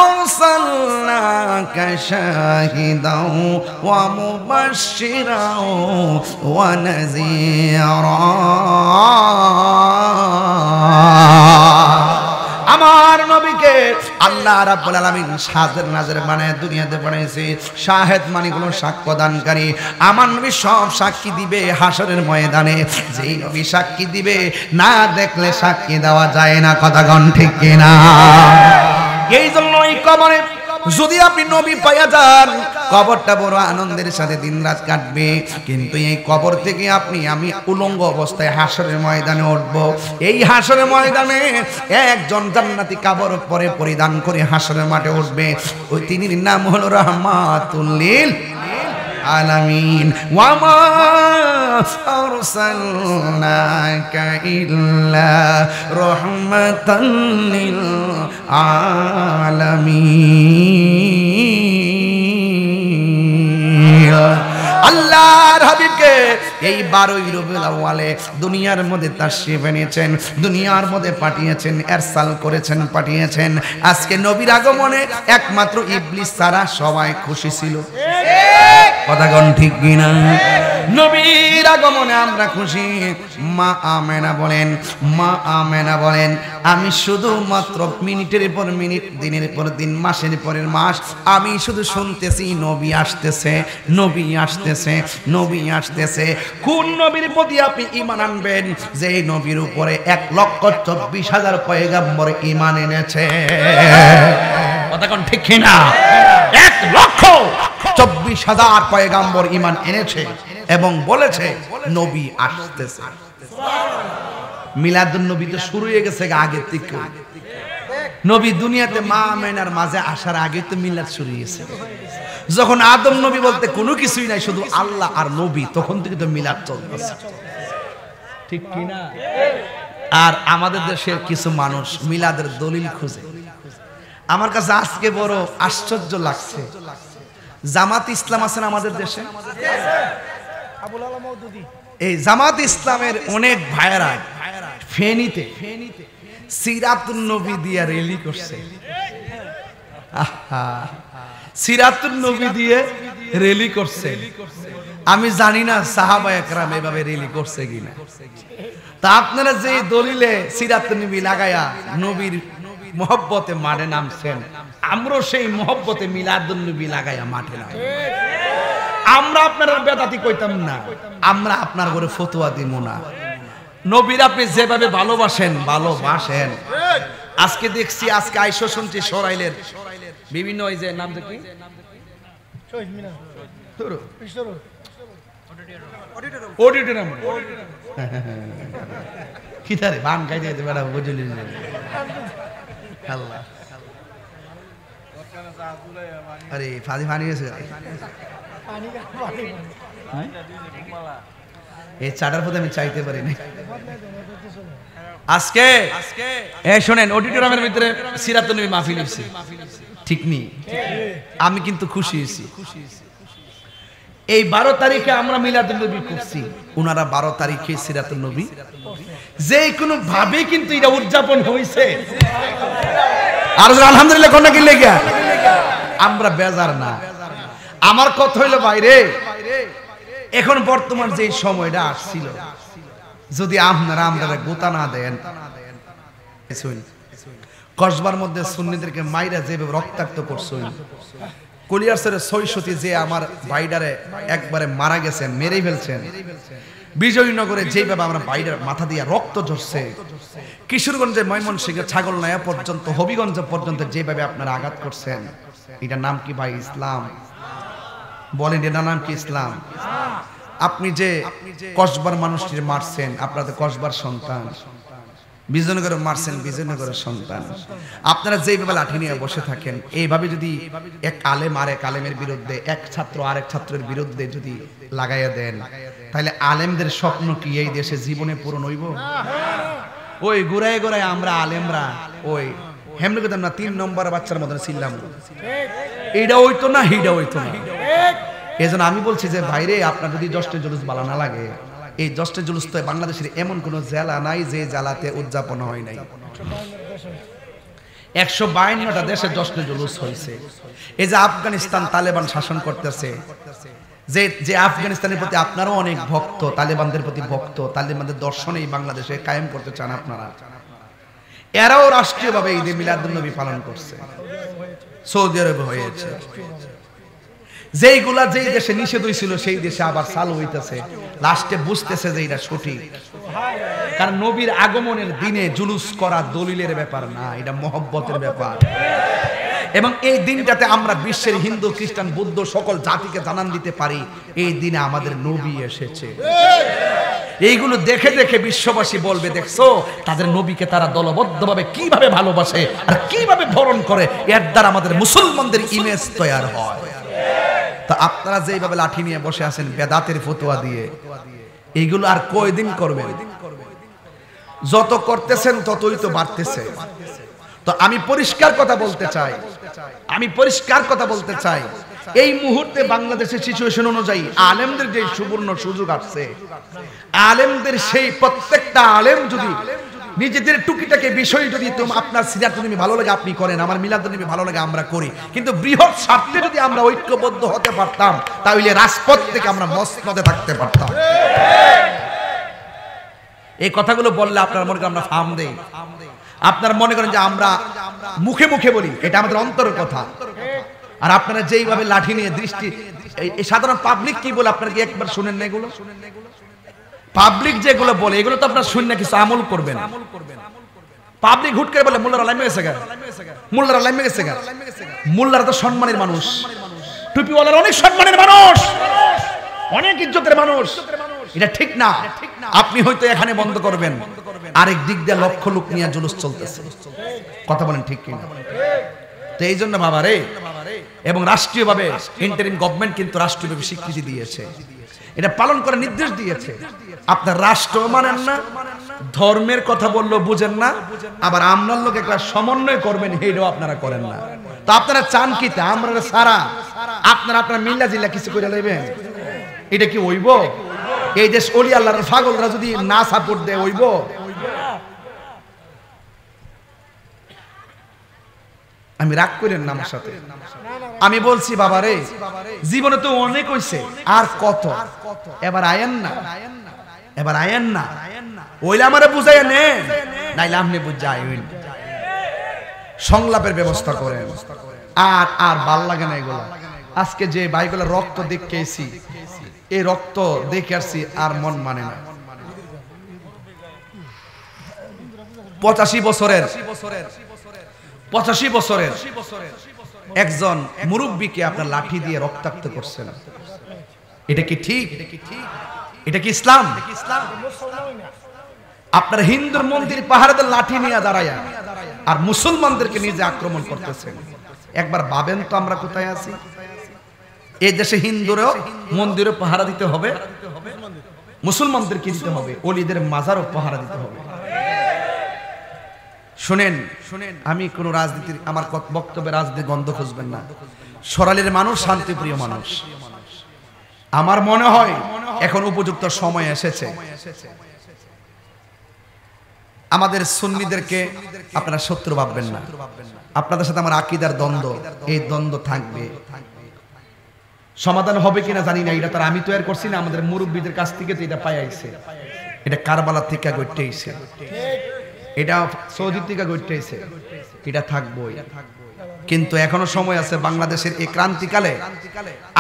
Speaker 1: আরসালনাকা শাহিদাও ওয়া মুবাশশিরাও ওয়া নাযীরা, আমার নবীকে আল্লাহ রাব্বুল আলামিন শাহেদ নাজের মানে দুনিয়াতে পাঠাইছে। শাহেদ মানে কোনো সাক্ষ্যদানকারী। আমার নবী সব সাক্ষী দিবে হাসরের ময়দানে। যেই নবী সাক্ষী দিবে, না দেখলে সাক্ষী দেওয়া যায় না। কথা কোন ঠিক কিনা? এই জন্য এই কবরে যদি আপনি নবী পাইয়া যান, কবরটা বড় আনন্দের সাথে দিনরাত কাটবে। কিন্তু এই কবর থেকে আমি উলঙ্গ অবস্থায় হাসরের ময়দানে উঠব। এই হাসরের ময়দানে একজন জান্নাতি কাপড় পরে পরিধান করে হাসরের মাঠে উঠবে। ওই তিনির নাম হলো রাহমাতুল লিল আলামিন। ওয়া মা আরসালনাকা ইল্লা রাহমাতাল লিল আলামিন। আল্লাহর হাবিবকে এই 12 রবিউল আউয়ালে দুনিয়ার মধ্যে তাশরীফ এনেছেন, দুনিয়ার মধ্যে পাঠিয়েছেন, এরসাল করেছেন, পাঠিয়েছেন। আজকে নবীর আগমনে একমাত্র ইবলিস ছাড়া সবাই খুশি ছিল। কথা কোন ঠিক কিনা? নবীর আগমনে আমরা খুশি। মা আমেনা বলেন আমি শুধুমাত্র মিনিটের পর মিনিট, দিনের পর দিন, মাসের পরের মাস আমি শুধু শুনতেছি নবী আসতেছে, নবী আসতেছে, নবী আসতেছে। কোন নবীর প্রতি আপনি ঈমান আনবেন যে নবীর উপরে 1,24,000 পয়গম্বর ঈমান এনেছে? কথা কোন ঠিক কিনা? 1,24,000 পয়গম্বর ঈমান এনেছে এবং বলেছে নবী আসতেছে। মিলাদুন নবী তো শুরু হয়ে গেছে আগে থেকে। নবী দুনিয়াতে মা আমেনার মাঝে আসার আগে তো মিলাদ শুরু হয়েছে। যখন আদম নবী বলতে কোনো কিছুই নাই, শুধু আল্লাহ আর নবী, তখন থেকে তো মিলাদ চলতেছে, ঠিক কিনা? আর আমাদের দেশের কিছু মানুষ মিলাদের দলিল খুঁজে। আমার কাছে আজকে বড় আশ্চর্য লাগছে, জামাত ইসলাম আছেন আমাদের দেশে, এই জামাত ইসলামের অনেক ভাইয়েরা ফেনীতে সিরাতুন নবী দিয়া রেলি করছে। সিরাতুন নবী দিয়ে রেলি করছে। আমি জানি না সাহাবা একরাম এভাবে রেলি করছে কিনা। তা আপনারা যে দলিলে সিরাতুন নবী লাগায়া নবীর মহব্বতে মাঠে নামছেন, আমরাও সেই মহব্বতে মিলাদুন নবী লাগায়া মাঠে নাম। আমরা আপনার বেদাতি কইতাম না, আমরা আপনার ঘরে ফতোয়া দিব না। নবীর আপনি যেভাবে ভালোবাসেন। আজকে দেখছি, আজকে আইসো শুনছি সরাইলের বিভিন্ন ওই যে নাম দেখি অডিটোরিয়াম কি তারে বান খাইতে যেতে বেড়া বুঝলি আল্লাহ। আরে ফাঁদি ফানি গেছে এই চাটার পথে আমি চাইতে পারি না। আজকে শোনেন, অডিটোরিয়ামের ভিতরে সিরাতুন নবী মাহফিল হইছে, ঠিক নি? আমি কিন্তু খুশি হয়েছি। এই 12 তারিখে আমরা মিলাদুন নবী করছি, উনারা 12 তারিখে সিরাতুন নবী যে কোনো ভাবে কিন্তু এটা উদযাপন হয়েছে। আর আলহামদুলিল্লাহ কোনটা কি লেগে আমরা বেজার না। আমার কথা হইলো ভাইরে, এখন বর্তমান যে সময়টা আসছিল, যদি আপনারা আমরা গোতা না দেন, কসবার মধ্যে সুন্নিদেরকে মাইরা যেভাবে রক্তাক্ত করছেন, কলিয়ারসের ৬০০ যে আমার ভাইডারে একবারে মারা গেছেন, মেরেই ফেলছেন, বিজয়নগরে যেভাবে আমরা ভাইডার মাথা দিয়ে রক্ত ঝরছে, কিশোরগঞ্জে ময়মনসিংহের ছাগলনাইয়া পর্যন্ত, হবিগঞ্জ পর্যন্ত যেভাবে আপনারা আঘাত করছেন, এটার নাম কি ভাই? ইসলাম। বলেন এটার নাম কি? ইসলাম। আপনি যে কসবার মানুষটির মারছেন, আপনারা কসবার সন্তান, বিজয়নগরে মারছেন, বিজয়নগরের সন্তান। আপনারা যেভাবে লাঠি নিয়ে বসে থাকেন, এইভাবে যদি এক আলেম আর এক আলেমের বিরুদ্ধে, এক ছাত্র আরেক ছাত্রের বিরুদ্ধে যদি লাগাইয়া দেন, তাহলে আলেমদের স্বপ্ন কি এই দেশে জীবনে পূরণ হইব? ওই গোড়ায় গোড়ায় আমরা আলেমরা ওই হেমনে কথা না 3 নম্বর বাচ্চার মতন ছিলাম, এইটা হইতো না, এইটা হইতো না। এই জন্য আমি বলছি যে ভাইরে, আপনার যদি জশ্নের জুলুস ভালো না লাগে, এই জশ্নের জুলুস তো বাংলাদেশের এমন কোন জেলা নাই যে জেলাতে উদযাপন হয় নাই। 152টা দেশে জশ্নের জুলুস হয়েছে। এই যে আফগানিস্তান তালেবান শাসন করতেছে, যে আফগানিস্তানের প্রতি আপনারও অনেক ভক্ত, তালেবানদের প্রতি ভক্ত, তালেবানদের দর্শনে বাংলাদেশে কায়েম করতে চান আপনারা, এরাও রাষ্ট্রীয়ভাবে ঈদে মিলাদুন নবী পালন করছে। সৌদি আরবে হয়েছে। যেইগুলা যেই দেশে নিষেধ হয়েছিল সেই দেশে আবার চালু হইতেছে। লাস্টে বুঝতেছে যে এটা সঠিক, কারণ নবীর আগমনের দিনে জুলুস করা দলিলের ব্যাপার না, এটা মহব্বতের ব্যাপার। এবং এই দিনটাতে আমরা বিশ্বের হিন্দু, খ্রিস্টান, বৌদ্ধ সকল জাতিকে জানান দিতে পারি এই দিনে আমাদের নবী এসেছে। এইগুলো দেখে দেখে বিশ্ববাসী বলবে, দেখছো তাদের নবীকে তারা দলবদ্ধভাবে কিভাবে ভালোবাসে আর কিভাবে বরণ করে, এর দ্বারা আমাদের মুসলমানদের ইমেজ তৈরি হয়। তা আপনারা যেভাবে লাঠি নিয়ে বসে আছেন বেদাতের ফতোয়া দিয়ে, এইগুলো আর কয়দিন করবেন? যত করতেছেন ততই তো বাড়তেছে। তো আমি পরিষ্কার কথা বলতে চাই, এই মুহূর্তে বাংলাদেশের সিচুয়েশন অনুযায়ী আলেমদের যে সুবর্ণ সুযোগ আসছে, আলেমদের সেই প্রত্যেকটা আলেম যদি নিজেদের টুকিটাকে বিষয় যদি আপনার সিরাতুন্নবী ভালো লাগে আপনি করেন, আমার মিলাদুন্নবী ভালো লাগে আমরা করি, কিন্তু বৃহৎ স্বার্থে যদি আমরা ঐক্যবদ্ধ হতে পারতাম তাহলে রাজপথ থেকে আমরা মসনদে থাকতে পারতাম। এই কথাগুলো বললে আপনার মনে করেন আমরা ফার্ম দেই, আপনারা মনে করেন যে আমরা মুখে মুখে বলি, এটা আমাদের অন্তরের কথা। আর আপনারা যেইভাবে লাঠি নিয়ে দৃষ্টি, এই সাধারণ পাবলিক কি বলে আপনারা কি একবার শুনেন না? এগুলো পাবলিক যেগুলো বলে এগুলো তো আপনারা শুনে কিছু আমল করবেন। পাবলিক হুট করে বলে মোল্লারা লাইমে গেছে গা, মোল্লারা লাইমে গেছে গা। মোল্লারা তো সম্মানের মানুষ, টুপিওয়ালারা অনেক সম্মানের মানুষ, অনেক ইজ্জতের মানুষ, এটা ঠিক না। আপনি হয়তো এখানে বন্ধ করবেন, আরেক দিক দিয়ে লক্ষ লোক নিয়ে জুলুস চলতেছে, কথা বলেন ঠিক কিনা? তো এই জন্য বাবা রে, এবং রাষ্ট্রীয়ভাবে ইন্টারিম গভর্নমেন্ট কিন্তু রাষ্ট্রীয়ভাবে স্বীকৃতি দিয়েছে, এটা পালন করার নির্দেশ দিয়েছে। আপনার রাষ্ট্র মানেন না, ধর্মের কথা বললেও বুঝেন না, আবার আমরার লোক একটা সমন্বয় করবেন এইটাও আপনারা করেন না। তো আপনারা চান কি তা আমরা সারা আপনারা মিল্লা জিল্লা কিছু করে নেবেন? এটা কি হইব? এই দেশ ওলি আল্লাহর পাগলরা যদি না সাপোর্ট দেয় হইব? আমি রাগ করেন না আমার সাথে, আমি বলছি বাবা রে, জীবনে তো অনেক হইছে, আর কত? এবার আয়েন না, এবার আয়েন না, ওইলে আমারে বুঝাইয়া নেন, নাইলে আপনি বুঝাই হইল। সংলাপের ব্যবস্থা করেন। আর আর ভাল লাগে না এগুলা। আজকে যে ভাইগুলা রক্ত দেখেছি, এই রক্ত দেখে আসছি, আর মন মানে না। 85 বছরের একজন মুরব্বীকে আপনার লাঠি দিয়ে রক্তাক্ত করছেন, এটা কি ঠিক? এটা কি ইসলাম? আপনার হিন্দুর মন্দির পাহাড়ের লাঠি নিয়ে দাঁড়ায় আর মুসলমানদেরকে নিজে আক্রমণ করতেছেন। একবার ভাবেন তো আমরা কোথায় আছি? এই দেশে হিন্দুরও মন্দিরও পাহারা দিতে হবে, মুসলমানদেরকে দিতে হবে, ওলিদের মাজারও পাহারা দিতে হবে। শুনেন, আমি কোন রাজনীতির, আমার বক্তব্যে রাজনীতি গন্ধ খুঁজবেন না। সরালের মানুষ শান্তিপ্রিয় মানুষ। আমার মনে হয় এখন উপযুক্ত সময় এসেছে আমাদের সুন্নিদেরকে আপনারা শত্রু ভাববেন না। আপনাদের সাথে আমার আকীদার দ্বন্দ্ব, এই দ্বন্দ্ব থাকবে, সমাধান হবে কিনা জানি না। এটা তার আমি তৈরি করছি না, আমাদের মুরব্বীদের কাছ থেকে তো এটা পাই আইছে। এটা কারবালা থেকে গড়তে আইছে, এটা সৌদি থেকে গড়তে আইছে, এটা থাকবোই। কিন্তু এখনো সময় আছে। বাংলাদেশের এই ক্রান্তিকালে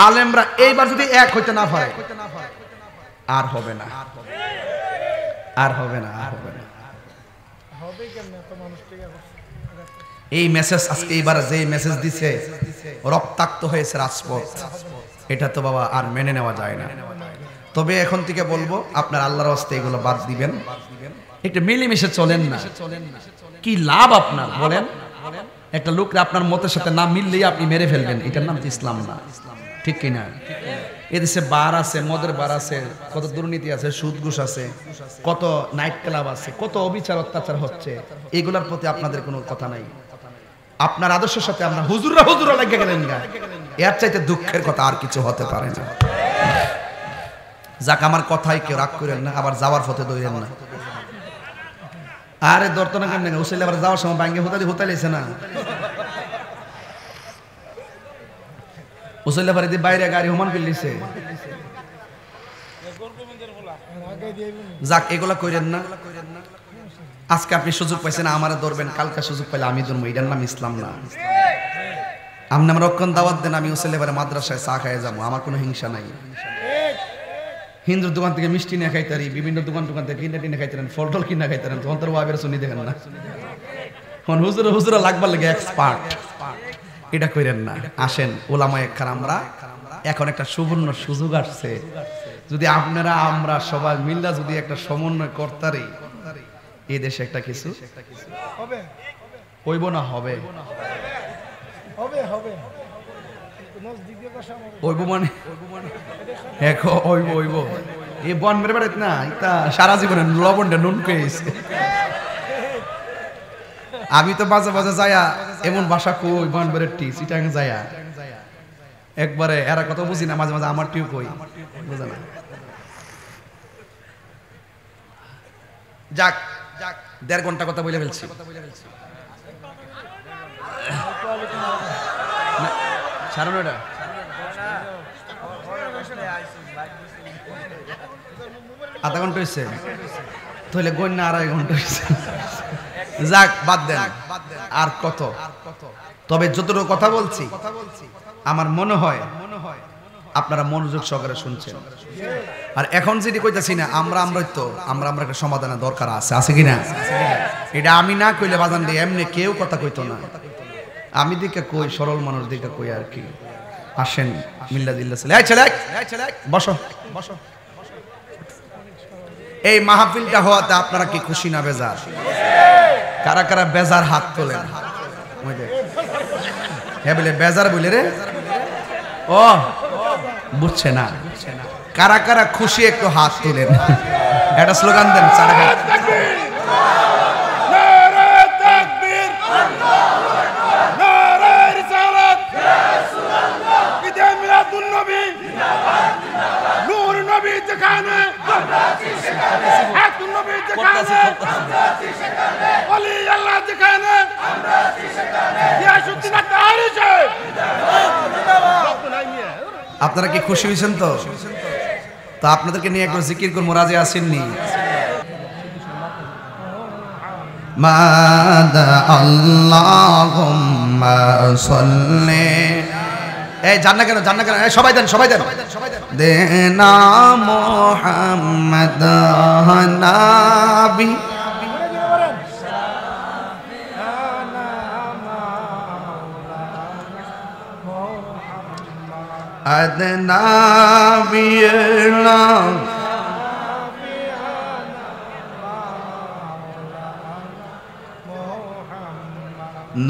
Speaker 1: আলেমরা এইবার যদি এক হইতে না পারে, আর হবে না, আর হবে না, আর হবে না। এই মেসেজ আজকে এইবার যে মেসেজ দিছে, রক্তাক্ত হয়েছে রাজপথ, এটা তো বাবা আর মেনে নেওয়া যায় না। তবে এখন থেকে বলবো, আপনার আল্লাহর রাস্তায় এগুলো বাদ দিবেন, একটু মিলেমিশে চলেন না। কি লাভ আপনার বলেন? একটা লোকরা আপনার মতের সাথে না মিললেই আপনি মেরে ফেলবেন, এটার নাম তো ইসলাম না, ঠিক কিনা? এদেশে বার আছে, মদের বার আছে, কত দুর্নীতি আছে, সুদ ঘুষ আছে, কত নাইট ক্লাব আছে, কত অবিচার অত্যাচার হচ্ছে, এগুলোর প্রতি আপনাদের কোনো কথা নাই। আপনার আদর্শের সাথে আমরা হুজুরা লেগে গেলেন না, এর চাইতে দুঃখের কথা আর কিছু হতে পারে না। যাক, আমার কথাই কেউ রাগ করেন না, আবার যাওয়ার পথে দৌড়েন না। আরে দর্তনা কেন উসলে আবার যাওয়ার সময় ব্যাঙ্গে হোতাইছে না, উসলে বাড়িতে বাইরে গাড়ি হুমান ফেললিছে। যাক, এগুলা কইরেন না। আজকে আপনি সুযোগ পাইছেন আমারে ধরবেন, কালকে সুযোগ পাইলে আমি ধরবো, এটার নাম ইসলাম না। আপনি আমার রক্ষণ দাওয়াত দেন, আমি উসলে বারে মাদ্রাসায় চা খাইয়ে যাবো, আমার কোনো হিংসা নাই। হিন্দুর দোকান থেকে মিষ্টি নিয়ে খাইতারি, বিভিন্ন দোকান থেকে কিনে টিনে খাইতেন, ফল টল কিনা খাইতেন, তখন তোর ওয়াবের শুনি দেখেন না। হুজুরা লাগবার লাগে এক্সপার্ট, এটা কইরেন না। আসেন ওলামায়ে কেরামরা, এখন একটা সুবর্ণ সুযোগ আসছে। যদি আপনারা আমরা সবাই মিল্লা যদি একটা সমন্বয় করতারি, এই দেশে একটা কিছু হবে, হইব না হবে, হইব মানে হইব। এই বন মেরে বেড়াত না, এটা সারা জীবনে লবণটা নুন খেয়েছে। আমি তো বাজে বাজে যায়া এমন বাসা কই বন বেড়ে টি চিটাং যায়া একবারে এরা কথা বুঝি না, মাঝে মাঝে আমার টিউ কই বুঝে না। যাক 1.5 ঘন্টা কথা বলে ফেলছি। সাড়ে 9টা আধা ঘন্টা হয়েছে, তাহলে গণ্য 2.5 ঘন্টা হয়েছে। যাক বাদ দেন, আর কত। তবে যতটুকু কথা বলছি আমার মনে হয় আপনারা মনোযোগ সহকারে শুনছেন। আর এখন যেটি কইতাছি না, আমরা একটা সমাধানের দরকার আছে কিনা? এটা আমি না কইলে বাজান দিয়ে এমনি কেউ কথা কইতো না। আমি দিকে কই, সরল মানুষ দিকে কই আর কি। আসেন মিল্লাদিল্লাহ ছেলে বসো। এই মাহফিলটা হওয়াতে আপনারা কি খুশি না বেজার? কারা কারা বেজার হাত তোলেন। হ্যাঁ বলে বেজার বলে রে, ও বুঝছে না। কারা কারা খুশি একটু হাত তোলেন, একটা স্লোগান দেন। আপনারা কি খুশি হয়েছেন? তো আপনাদেরকে নিয়ে একবার জিকির করবো, রাজি আসেননি? মাদা আল্লাহুম্মা সাল্লি, এই জান্নাত কেন সবাই দেন দেনা মুহাম্মদ নবী আদনা বিনা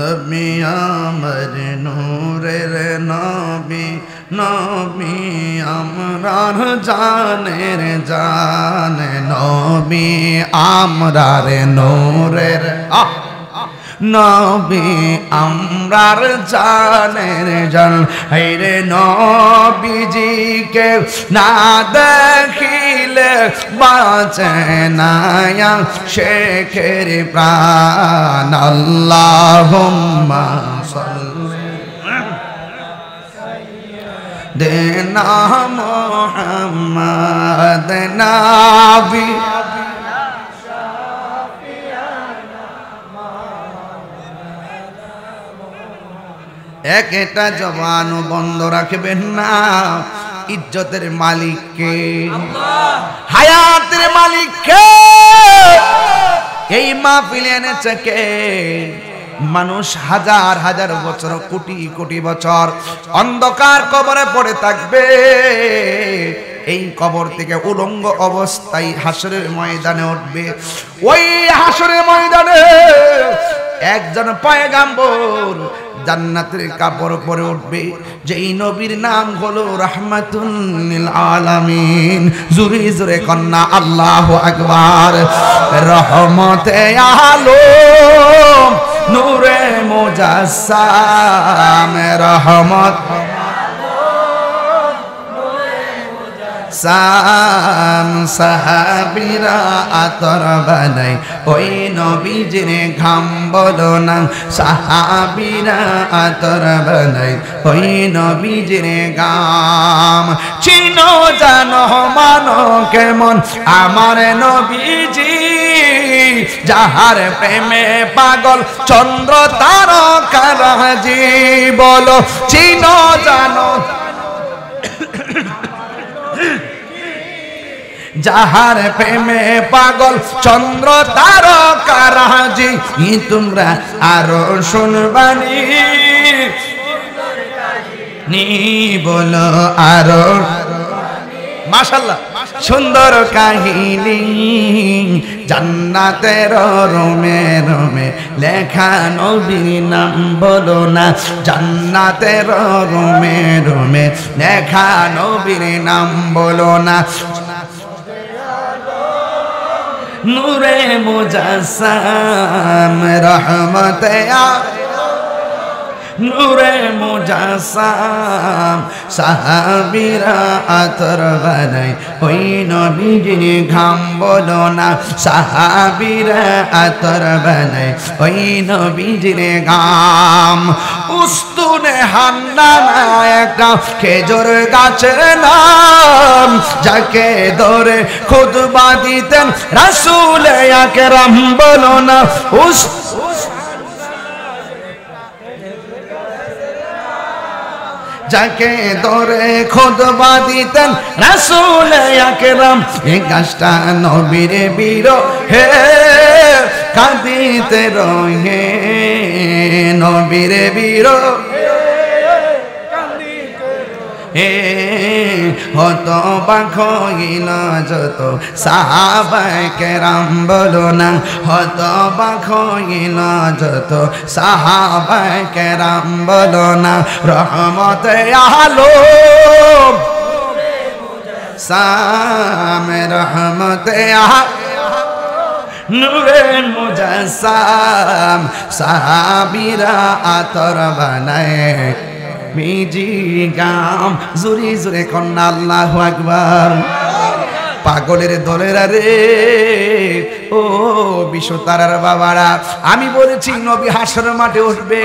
Speaker 1: নবী আমার নূরের নবী, নবী আমরার জানের জান, নবী আমরার নূরের নবী আমরার জানের জান। হায়রে নবীজিকে না দেখিলে বাঁচে না শেখের প্রাণ। আল্লাহুম্মা সাল্লি দেনা মুহাম্মদ নবী একটা জবান বন্ধ রাখবেন না। ইজ্জতের মালিককে, হায়াতের মালিককে এই মাহফিলে এনেছে কে? মানুষ হাজার হাজার বছর, কোটি কোটি বছর অন্ধকার কবরে পড়ে থাকবে। এই কবর থেকে উলঙ্গ অবস্থায় হাসরের ময়দানে উঠবে। ওই হাসরের ময়দানে একজন পয়গাম্বর জান্নাতের কাপড় পরে উঠবে, যেই নবীর নাম হলো রাহমাতুল লিল আলামিন। জোরে জোরে কন্যা আল্লাহু আকবার। রহমতে আলম নূরে মুজাসসাম, রহমত সাম সাহাবীরা আতর বানাই ওই নবীজির ঘাম বলো না। সাহাবীরা আতর বানাই ওই নবীজির গাম। চিনো জানো মানো কেমন আমার নবীজি, যাহার প্রেমে পাগল চন্দ্র তারকারাজি। বলো চিনো জানো যাহার প্রেমে পাগল চন্দ্র তারকারাজি। তোমরা আরো শুনবানি নি, বলো আরো মাশাআল্লাহ সুন্দর কাহিনী। জান্নাতের রোমে রোমে লেখা নবীর নাম বলো না। জান্নাতের রোমে রোমে লেখা নবীর নাম বলো না। নূরে মুজাসসাম রহমতে নূরে মুজাসসাম সাহাবীরা আতর বানায় ওই নবীজির ঘাম বলো না সাহাবীরা আতর বানায় ওই নবীজির ঘাম উস্তুনে হান্নানা একটা খেজুর গাছের নাম যাকে ধরে খুতবা দিতেন রাসূল আকরাম বলো না যাকে ধরে খুতবা দিতেন রাসূল আকরাম এই গাছটা নবীর বিরহে কাঁদিতে রহে নবীর বিরহে হত বাক হইল যত সাহাবায়ে কেরাম বলো না হত বাক হইল যত সাহাবায়ে কেরাম বলো না রহমতে আলম সাম রহমতে নূরে মুজাসসাম সাহাবীরা আতর বানায় মিজি গাম জুরি জুরে কন্যা আল্লাহু আকবার পাগলের দলেরা রে ও বিশ্বতারার বাবারা আমি বলেছি নবী হাসরের মাঠে উঠবে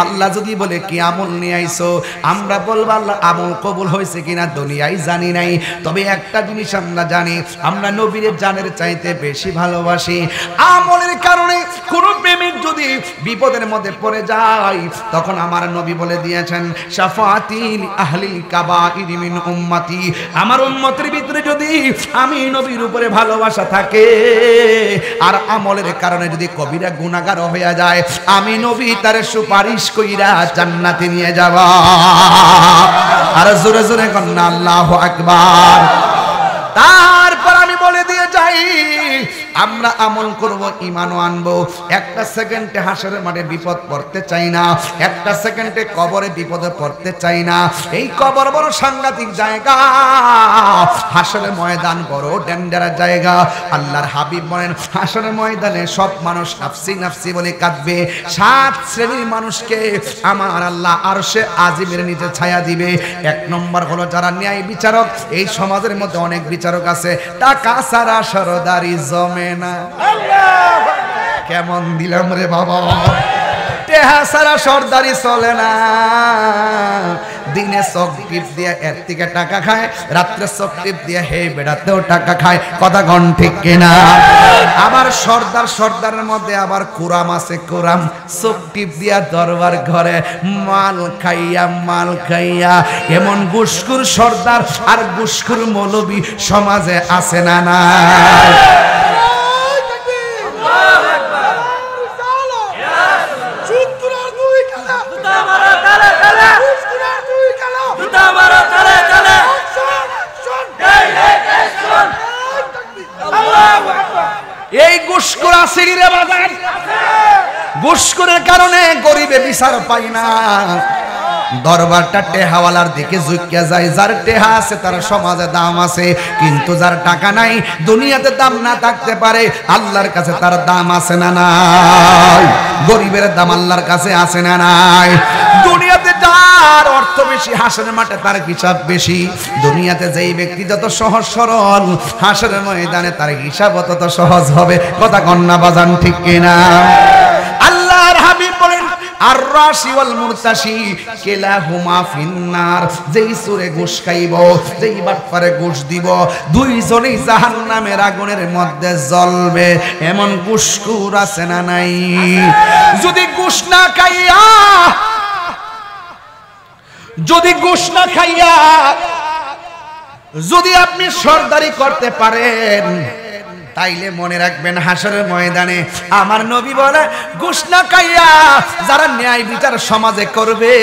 Speaker 1: আল্লাহ যদি বলে কি আমল নিয়ে আইছো আমরা বলবো আল্লাহ আমল কবুল হয়েছে কিনা দুনিয়ায় জানি নাই তবে একটা জিনিস আমরা জানি আমরা নবীর জানের চাইতে বেশি ভালোবাসি আমলের কারণে কোন প্রেমিক যদি বিপদের মধ্যে পড়ে যায় তখন আমার নবী বলে দিয়েছেন শাফাআতিল আহলিল কাবাইর মিন উম্মতি আমার উম্মতের ভিতরে যদি আমি নবীর উপরে ভালোবাসা থাকে আর আমলের কারণে যদি কবিরা গুনাহগার হয়ে যায় আমি নবী তার সুপারিশ কইরা জান্নাতে নিয়ে যাব আর জোরে জোরে কন্না আল্লাহু আকবার তারপর আমি বলে দিয়ে যাই আমরা আমল করব ঈমানও আনবো একটা সেকেন্ডে হাসরের মাঠে বিপদ পড়তে চাই না একটা সেকেন্ডে কবরে বিপদে পড়তে চাই না এই কবর বড় সাংঘাতিক জায়গা হাসরের ময়দান বড় ডেঞ্জারাস জায়গা আল্লাহর হাবিব বলেন হাসরের ময়দানে সব মানুষ নাফসি নাফসি বলে কাঁদবে 7 শ্রেণীর মানুষকে আমার আল্লাহ আরশে আজিমের নিচে ছায়া দিবে এক নম্বর হলো যারা ন্যায় বিচারক এই সমাজের মধ্যে অনেক বিচারক আছে টাকা ছাড়া সরদারি জমে না কেমন দিলাম রে বাবা টেহা সারা সরদারি চলে না দিনে চক টিপ দিয়ে এর থেকে টাকা খায় রাত্রে চক টিপ দিয়ে হে বেড়াতেও টাকা খায় কথা গণ ঠিক কিনা আবার সর্দারের মধ্যে আবার কুরাম আছে কুরাম চক টিপ দিয়া দরবার ঘরে মাল খাইয়া এমন গুসকুর সর্দার আর গুসকুর মৌলবী সমাজে আছে না না এই ঘুষখোর আসেনি রে বাজার ঘুষখোরের কারণে গরিবে বিচার পাই না দরবারটা টেহাওয়ালার দিকে ঝুঁকিয়া যায় যার টেহা আছে তার সমাজে দাম আছে কিন্তু যার টাকা নাই দুনিয়াতে দাম না থাকতে পারে আল্লাহর কাছে তার দাম আছে না নাই গরিবের দাম আল্লাহর কাছে আছে না নাই দুনিয়াতে যার অর্থ বেশি হাসরের মাঠে তার হিসাব বেশি দুনিয়াতে যেই ব্যক্তি যত সহজ সরল হাসরের ময়দানে তার হিসাব তত সহজ হবে কথা কন্যা বাজান ঠিক কিনা আল্লাহর হাবিব বলেন আর রাশি ওয়াল মুরতাশি কিলাহুমা ফিন্নার যেই সুরে ঘুষ খাইব যেই বাটপারে ঘুষ দিব দুইজনেই জাহান্নামের আগুনের মধ্যে জ্বলবে এমন ঘুষখোর আছে না নাই যদি ঘুষ না খাইয়া যদি আপনি সরদারি করতে পারেন তাইলে মনে রাখবেন হাসরের ময়দানে আমার নবী বলে ঘুষ না খাইয়া যারা ন্যায় বিচার সমাজে করবে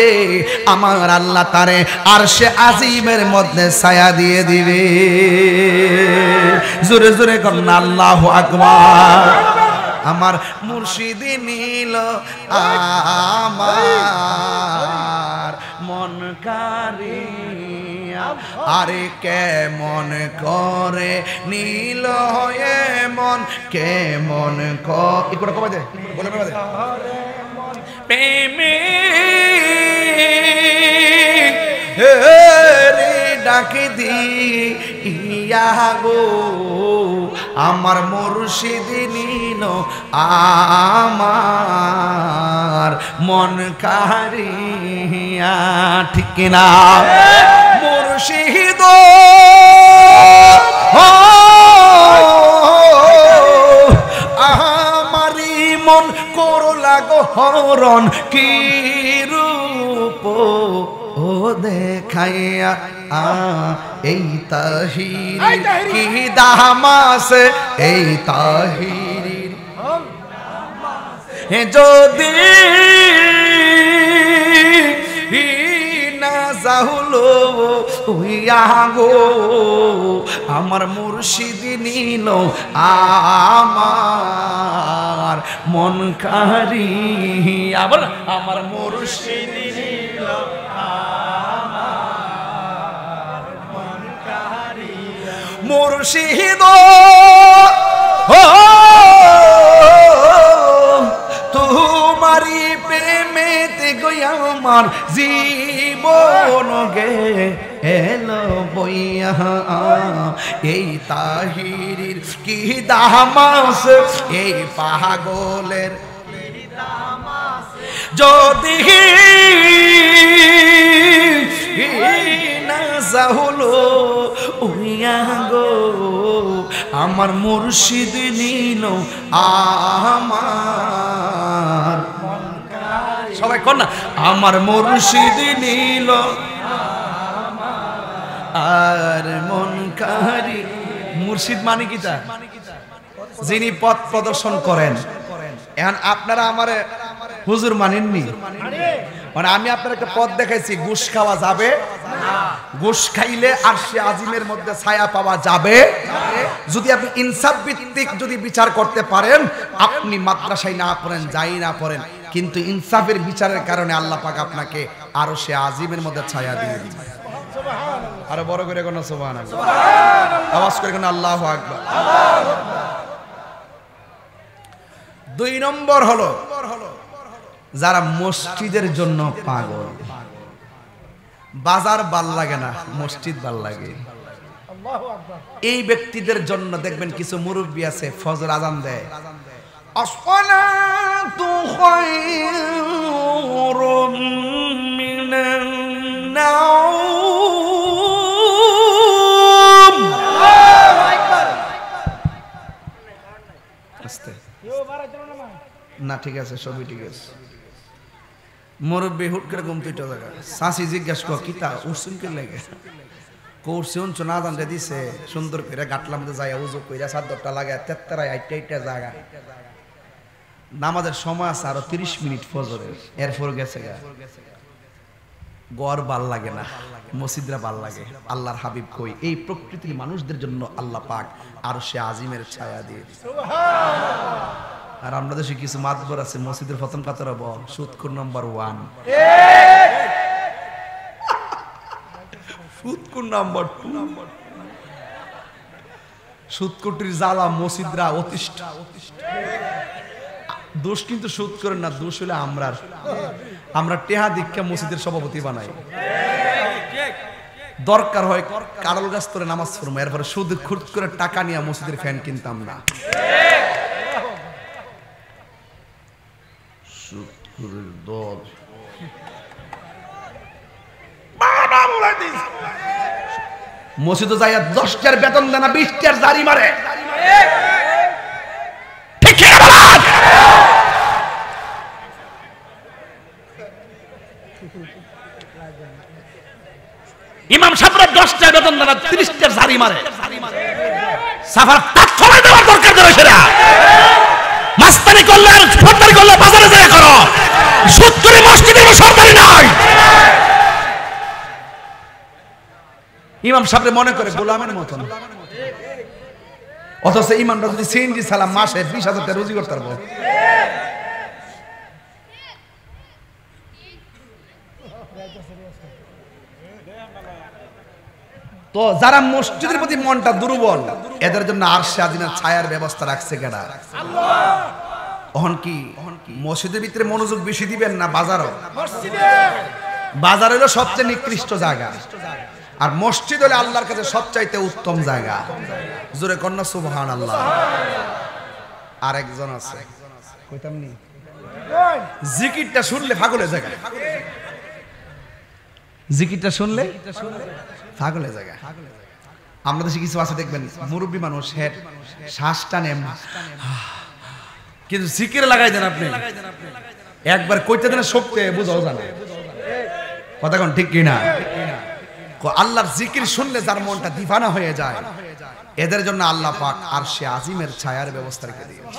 Speaker 1: আমার আল্লাহ তারে আরশে আজিমের মধ্যে ছায়া দিয়ে দিবে জোরে জোরে করুন আল্লাহু আকবার আমার মুর্শিদি নীল আমার মন কারিয়া আরে কেমন করে নীল হয়ে মন কেমন করে কবে দে বলে প্রেমে রে ডাকে দিয়া গো আমার মুর্শিদ নিল আমার মন কারিয়া, ঠিক কিনা? মুর্শিদ আমারি মন করলা গো হরণ, কি রূপ ও দেখাইয়া এই তাহিরি কি দামাসে, এই তাহিরি যদি না যাহুলো হইয়া গো আমার মুর্শিদ নিল আমার মন কারিয়া, বল আমার মুর্শিদ নিল আমার মন কারিয়া। মুর্শিদ তোমারি প্রেমেতে গয়া আমার জীবন গে এলো বইয়া এই তাহিরির কি দামাস, এই পাগলের যদি না যাহলো উইয়া গো আমার মুর্শিদ নিল আমার, সবাই কর না, আমার মুর্শিদ নিল আর মন কারি। মুর্শিদ মানে কি? তা যিনি পথ প্রদর্শন করেন। এখন আপনারা আমার হুজুর মানেননি, মানে আমি আপনার একটা পথ দেখাইছি, ঘুষ খাওয়া যাবে না, ঘুষ খাইলে আরশে আজিমের মধ্যে ছায়া পাওয়া যাবে। যদি আপনি ইনসাফ ভিত্তিক যদি বিচার করতে পারেন, আপনি মাদ্রাসায় না পড়েন, যাই না পড়েন, কিন্তু ইনসাফের বিচারের কারণে আল্লাহ পাক আপনাকে আরশে আজিমের মধ্যে ছায়া দিয়ে দিবেন। আরো বড় করে কোন সুবহানাল্লাহ, আওয়াজ করে কোন আল্লাহু আকবার। 2 নম্বর হলো যারা মসজিদের জন্য পাগল। বাজার ভাল লাগে না, মসজিদ ভাল লাগে। এই ব্যক্তিদের জন্য দেখবেন কিছু মুরব্বী আছে ফজর আজান দেয়, আসসালাতু খায়রুম মিনান নাওম। না ঠিক আছে, সবই ঠিক আছে। মুরব্বী হুট করে ঘুম তুইটা জায়গা, শাশি জিজ্ঞাসা কর কিতা উঠছুন কে লাগে, করছে উনছো না জানতে দিছে, সুন্দর করে গাটলার মধ্যে যায় উজু কইরা চাদরটা লাগায় তেত্তারায় আইটা জায়গা। নামাজের সময় আছে আরো 30 মিনিট ফজরের, এরপর গেছে গা। গড় ভাল লাগে না, মসজিদরা ভাল লাগে। আল্লাহর হাবিব কই এই প্রকৃতির মানুষদের জন্য আল্লাহ পাক আরশে আজিমের ছায়া দিয়ে দিয়েছে। আর আমরা দেশে কিছু মাতবর আছে মসজিদের প্রথম কাতারে বল সুদখোর নাম্বার 1, সুদখোর নাম্বার 2, সুদখোরটির জ্বালা মসজিদরা অতিষ্ঠ। দোষ কিন্তু সুদ করেন না, দোষ হলে আমরা টেহা দীক্ষা মসজিদের সভাপতি বানাই। দরকার হয় কারল গাছ ধরে নামাজ পড়বো, এরপরে সুদ খুঁত করে টাকা নিয়ে মসজিদের ফ্যান কিনতাম না। মসজিদে যাইয়া 10টার বেতন দেনা 20টার জারি মারে। ইমাম সাহেবরা 10টার বেতন দেনা 30টার জারি মারে। সাফার টাক ফলাই দেওয়ার দরকার দেবে সেটা। মাস্তানি করলে আর সরকারি করলে বাজারে যায় করো, সুদ করে মসজিদে সরকারি নয়। ইমাম সাহেব মনে করে গোলামের মতন, অথচ ইমামরা যদি সিএনজি সালাম মাসে 20,000 টাকা রুজি করতে পারবো। তো যারা মসজিদের প্রতি মনটা দুর্বল, এদের জন্য আরশে আজিমের ছায়ার ব্যবস্থা রাখছে কেডা? আল্লাহ। কি মসজিদের ভিতরে মনোযোগ বেশি দিবেন না বাজারও? বাজার হলো সবচেয়ে নিকৃষ্ট জায়গা, আর মসজিদ হলো আল্লাহর কাছে সবচাইতে উত্তম জায়গা। জোরে কন্যা সুবহানাল্লাহ। আর একজন আছে কইতাম নি, জিকিরটা শুনলে পাগলের জায়গা, জিকিরটা শুনলে পাগলের জায়গা। আমরা দেশে কিছু আছে দেখবেন মুরব্বী মানুষ হেড শ্বাসটা নেম, কিন্তু জিকির লাগাই দেন আপনি একবার কইতে দেন শক্তি বুঝাও জানে কথা কোন ঠিক কিনা। আল্লাহর জিকির শুনলে যার মনটা দিবানা হয়ে যায়, এদের জন্য আল্লাহ পাক আরশে আজিমের ছায়ার ব্যবস্থা রেখে দিয়েছে।